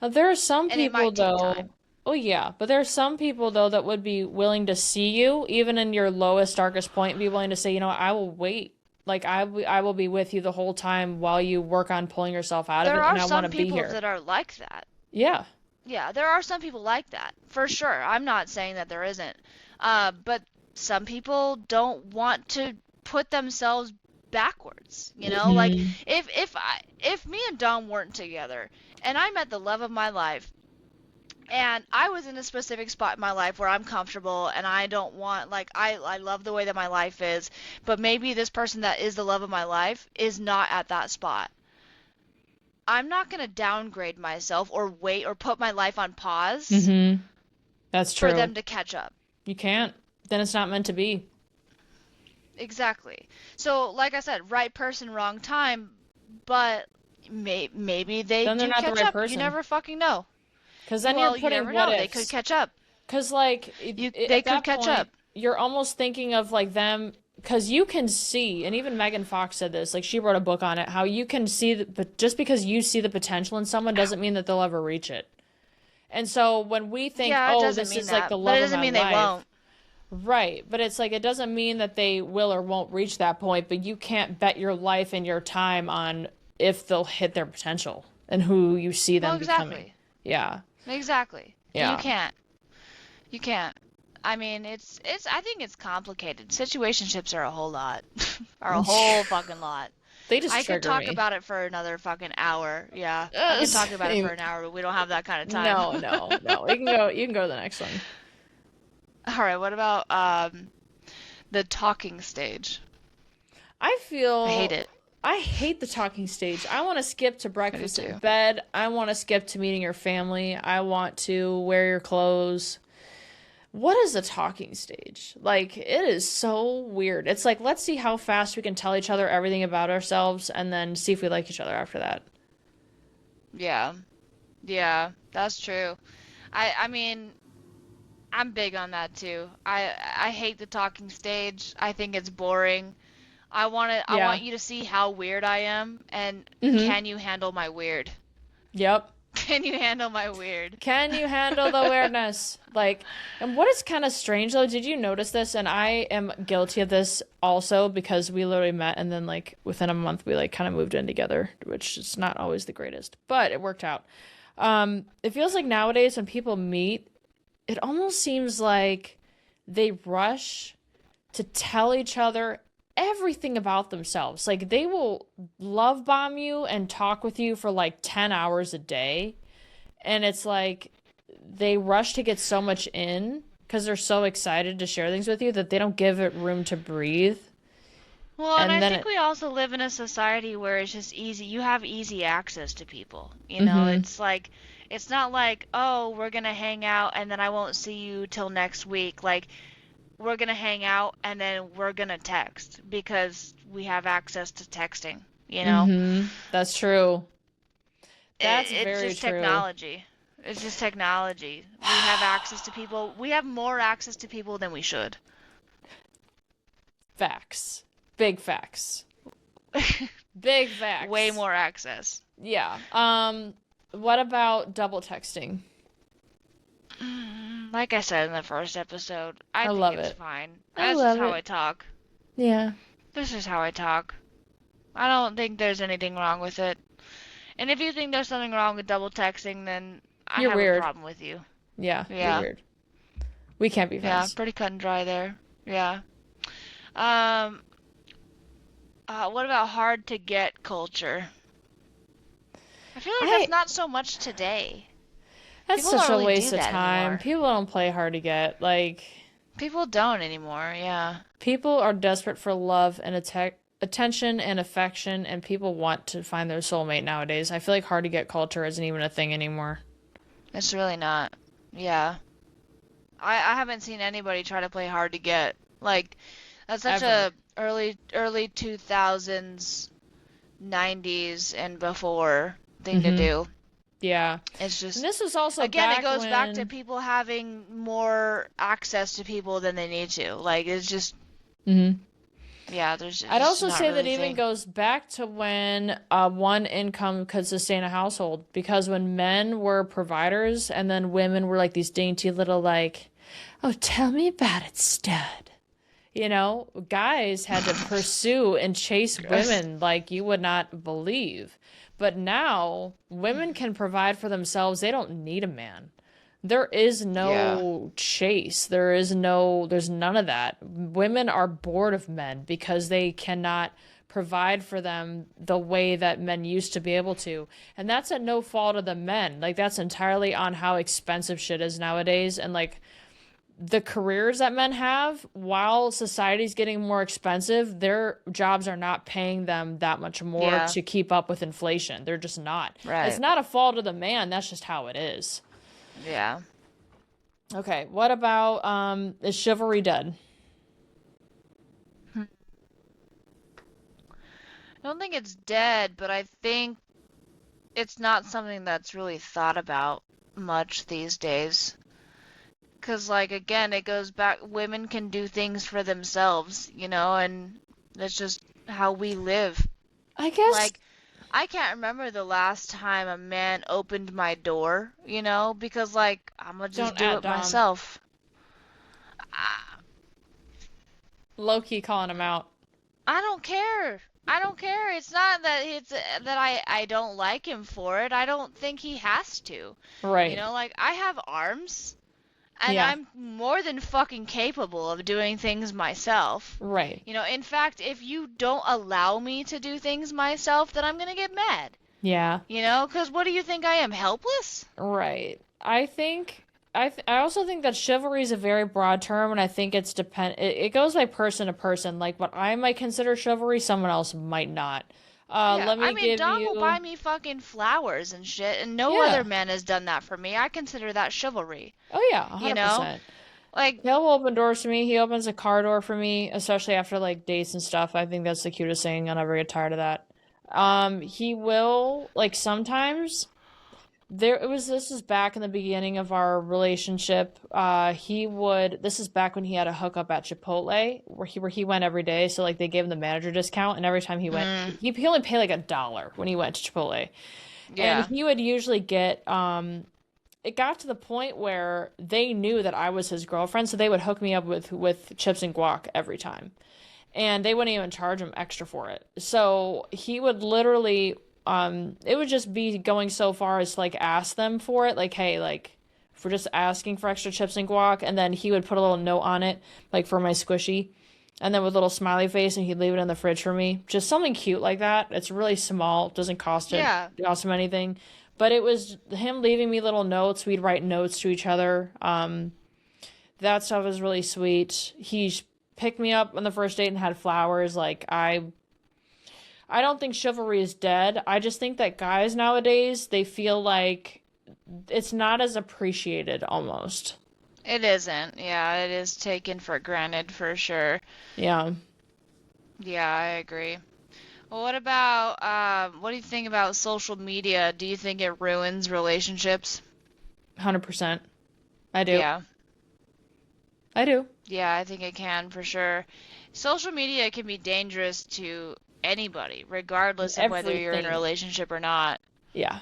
There are some And it people might take though. time. Oh yeah, but there are some people though that would be willing to see you even in your lowest darkest point, be willing to say, you know, I will wait. Like I will be with you the whole time while you work on pulling yourself out of There it, and are I want some to be people here. that are like that. Yeah. Yeah, there are some people like that, for sure. I'm not saying that there isn't. But some people don't want to put themselves backwards, you know? Like Hmm. if me and Dom weren't together and I met the love of my life and I was in a specific spot in my life where I'm comfortable and I don't want like I love the way that my life is, but maybe this person that is the love of my life is not at that spot. I'm not going to downgrade myself or wait or put my life on pause Hmm. That's for true. them to catch up. You can't. Then it's not meant to be. Exactly. So, like I said, right person, wrong time, but maybe they Then they're do not the catch right up. You person. never fucking know. Because then you're Well, you putting never what know. They could ifs. catch up. Because, like, They at could that catch up. point, you're almost thinking of, like, them. Because you can see, and even Megan Fox said this, like, she wrote a book on it, how you can see, but just because you see the potential in someone doesn't mean that they'll ever reach it. And so when we think, Yeah, it oh, doesn't this mean is like that, the but it love of doesn't my mean they life, won't. right? But it's like, it doesn't mean that they will or won't reach that point, but you can't bet your life and your time on if they'll hit their potential and who you see Well, them becoming. exactly. Yeah. Exactly. You Yeah. can't. You can't. I mean, it's I think it's complicated. Situationships are a whole lot. Are a whole fucking lot. They just I could trigger talk me. about it for another fucking hour. Yeah. I could talk about it for Same. an hour, but we don't have that kind of time. No, no, no. You can go to the next one. All right, what about the talking stage? I I hate feel it. I hate the talking stage. I want to skip to I do breakfast in too. bed. I want to skip to meeting your family. I want to wear your clothes. What is a talking stage? Like, it is so weird. It's like, let's see how fast we can tell each other everything about ourselves and then see if we like each other after that. Yeah. Yeah, that's true. I mean, I'm big on that too. I hate the talking stage. I think it's boring. I Yeah. want you to see how weird I am and Mm-hmm. can you handle my weird? Yep. Can you handle my weird? Can you handle the awareness? Like, and what is kind of strange though, did you notice this? And I am guilty of this also because we literally met and then like within a month we like kind of moved in together, which is not always the greatest, but it worked out. It feels like nowadays when people meet, it almost seems like they rush to tell each other everything about themselves. Like they will love bomb you and talk with you for like 10 hours a day. And it's like they rush to get so much in because they're so excited to share things with you that they don't give it room to breathe. Well, and And I then think it, we also live in a society where it's just easy. You have easy access to people. mm-hmm, It's like, it's not like, oh, we're gonna hang out and then I won't see you till next week. Like, we're gonna hang out and then we're gonna text because we have access to texting, you know? mm-hmm, that's true. That's It's very just true. technology. It's just technology. We have access to people. We have more access to people than we should. Facts. Big facts. Big Way facts. more access. Yeah. What about double texting? Like I said in the first episode, I I think love it's it. fine. I That's just love how I it. talk. Yeah. This is how I talk. I don't think there's anything wrong with it. And if you think there's something wrong with double texting, then I You're have a weird. problem with you. Yeah, you're Yeah. weird. We can't be Yeah, friends. pretty cut and dry there. Yeah. Um, what about hard to get culture? I feel like that's I not so much today. That's People don't such a really do waste of that time. anymore. People don't play hard to get. Like People don't anymore, yeah. people are desperate for love and attention and affection and people want to find their soulmate nowadays. I feel like hard to get culture isn't even a thing anymore. It's really not. Yeah. I haven't seen anybody try to play hard to get. Like, that's such Ever. a early 2000s, 90s and before thing to Mhm. do. Yeah. It's And just this was also again, it back goes back to when people having more access to people than they need to. Like, it's just Mhm. yeah, there's I'd just also not say really that a even thing. goes back to when one income could sustain a household because when men were providers and then women were like these dainty little like, oh, tell me about it, stud. You know, guys had to pursue and chase Gross. women like you would not believe. But now women can provide for themselves. They don't need a man. There is Yeah. no chase. There's none of that. Women are bored of men because they cannot provide for them the way that men used to be able to. And that's at no fault of the men. Like, that's entirely on how expensive shit is nowadays. And, like, the careers that men have, while society's getting more expensive, their jobs are not paying them that much more Yeah. to keep up with inflation. They're just not. It's Right. not a fault of the man, that's just how it is. Yeah. Okay, what about is chivalry dead? I don't think it's dead, but I think it's not something that's really thought about much these days. 'Cause like again, it goes back, women can do things for themselves, and that's just how we live. I guess Like I can't remember the last time a man opened my door, because like I'm gonna just don't do at it Dom. myself. I, Low key calling him out. I don't care. I don't care. It's not that that I don't like him for it. I don't think he has to. Right. Like I have arms. And Yeah. I'm more than fucking capable of doing things myself. Right. In fact, if you don't allow me to do things myself, then I'm gonna get mad. Yeah. 'Cause what do you think I am, helpless? Right. I think I also think that chivalry is a very broad term, and I think it goes by person to person. Like what I might consider chivalry, someone else might not. Yeah, Let I me mean, give Dom will buy you me fucking flowers and shit, and no other yeah. man has done that for me. I consider that chivalry, Oh yeah, you know? 100%. Like, He'll open doors for me. He opens a car door for me, especially after like dates and stuff. I think that's the cutest thing. I'll never get tired of that. He will like sometimes This was back in the beginning of our relationship. This is back when he had a hookup at Chipotle where he went every day. So like they gave him the manager discount, and every time he went, Mm, he only paid like $1 when he went to Chipotle. And yeah. he would usually get it got to the point where they knew that I was his girlfriend, so they would hook me up with chips and guac every time. And they wouldn't even charge him extra for it. So he would literally it would just be going so far as to like ask them for it, like, hey, like if we're just asking for extra chips and guac, and then he would put a little note on it, like for my squishy, and then with a little smiley face, and he'd leave it in the fridge for me. Just something cute like that. It's really small, doesn't Yeah. cost him anything. But it was him leaving me little notes. We'd write notes to each other. That stuff was really sweet. He picked me up on the first date and had flowers. Like I don't think chivalry is dead. I just think that guys nowadays, they feel like it's not as appreciated almost. It isn't. Yeah, it is taken for granted for sure. Yeah, Yeah, I agree. Well, what do you think about social media? Do you think it ruins relationships? 100%. I do. Yeah. I do. Yeah, I think it can for sure. Social media can be dangerous to anybody, regardless of whether you're in a Everything. relationship or not. Yeah.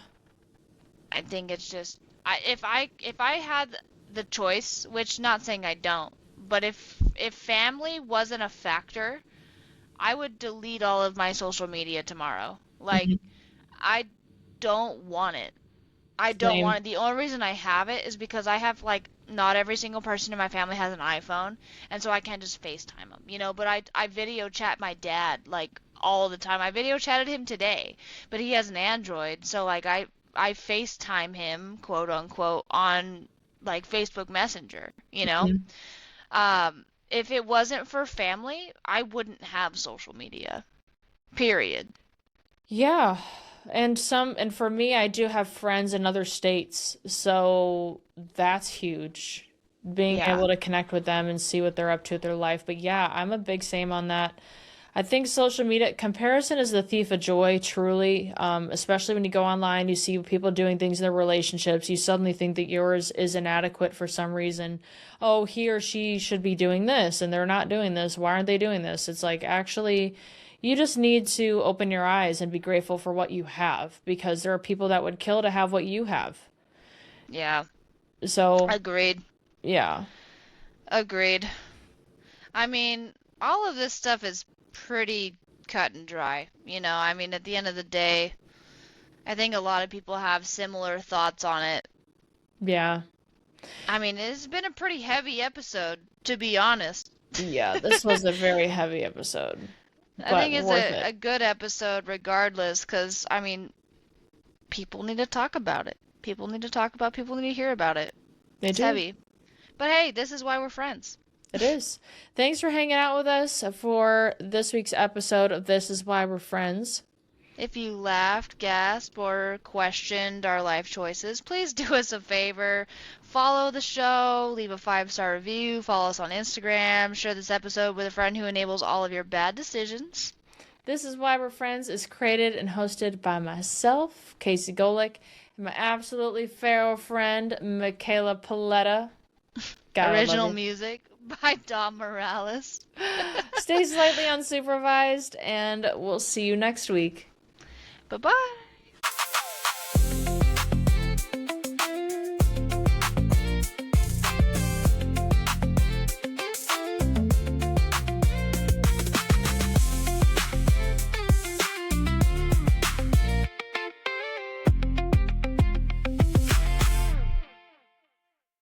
I think it's just if I had the choice, which not saying I don't, but if family wasn't a factor, I would delete all of my social media tomorrow. Like Mhm. I don't want it. I don't Same. want it. The only reason I have it is because I have like not every single person in my family has an iPhone, and so I can't just FaceTime them, But I video chat my dad like all the time. I video chatted him today, but he has an Android, so like I FaceTime him, quote unquote, on like Facebook Messenger. Mhm. If it wasn't for family, I wouldn't have social media. Period. Yeah. And for me, I do have friends in other states, so that's huge. Being Yeah. able to connect with them and see what they're up to with their life. But yeah, I'm a big same on that. I think social media comparison is the thief of joy, truly. Especially when you go online, you see people doing things in their relationships. You suddenly think that yours is inadequate for some reason. Oh, he or she should be doing this, and they're not doing this. Why aren't they doing this? It's like actually, you just need to open your eyes and be grateful for what you have, because there are people that would kill to have what you have. Yeah. So, Agreed. yeah. Agreed. I mean, all of this stuff is pretty cut and dry. I mean, at the end of the day, I think a lot of people have similar thoughts on it. Yeah. I mean, it's been a pretty heavy episode, to be honest. Yeah, this was a very heavy episode, I but think it's worth a it. good episode regardless, because, I mean, people need to talk about it. People need to hear about it. They It's do. heavy. But hey, this is why we're friends. It is. Thanks for hanging out with us for this week's episode of This Is Why We're Friends. If you laughed, gasped, or questioned our life choices, please do us a favor. Follow the show, leave a 5-star review, follow us on Instagram, share this episode with a friend who enables all of your bad decisions. This Is Why We're Friends is created and hosted by myself, Casey Golick, and my absolutely feral friend, Michaela Paletta. God, I love Original you. music by Dom Morales. Stay slightly unsupervised, and we'll see you next week. Bye bye.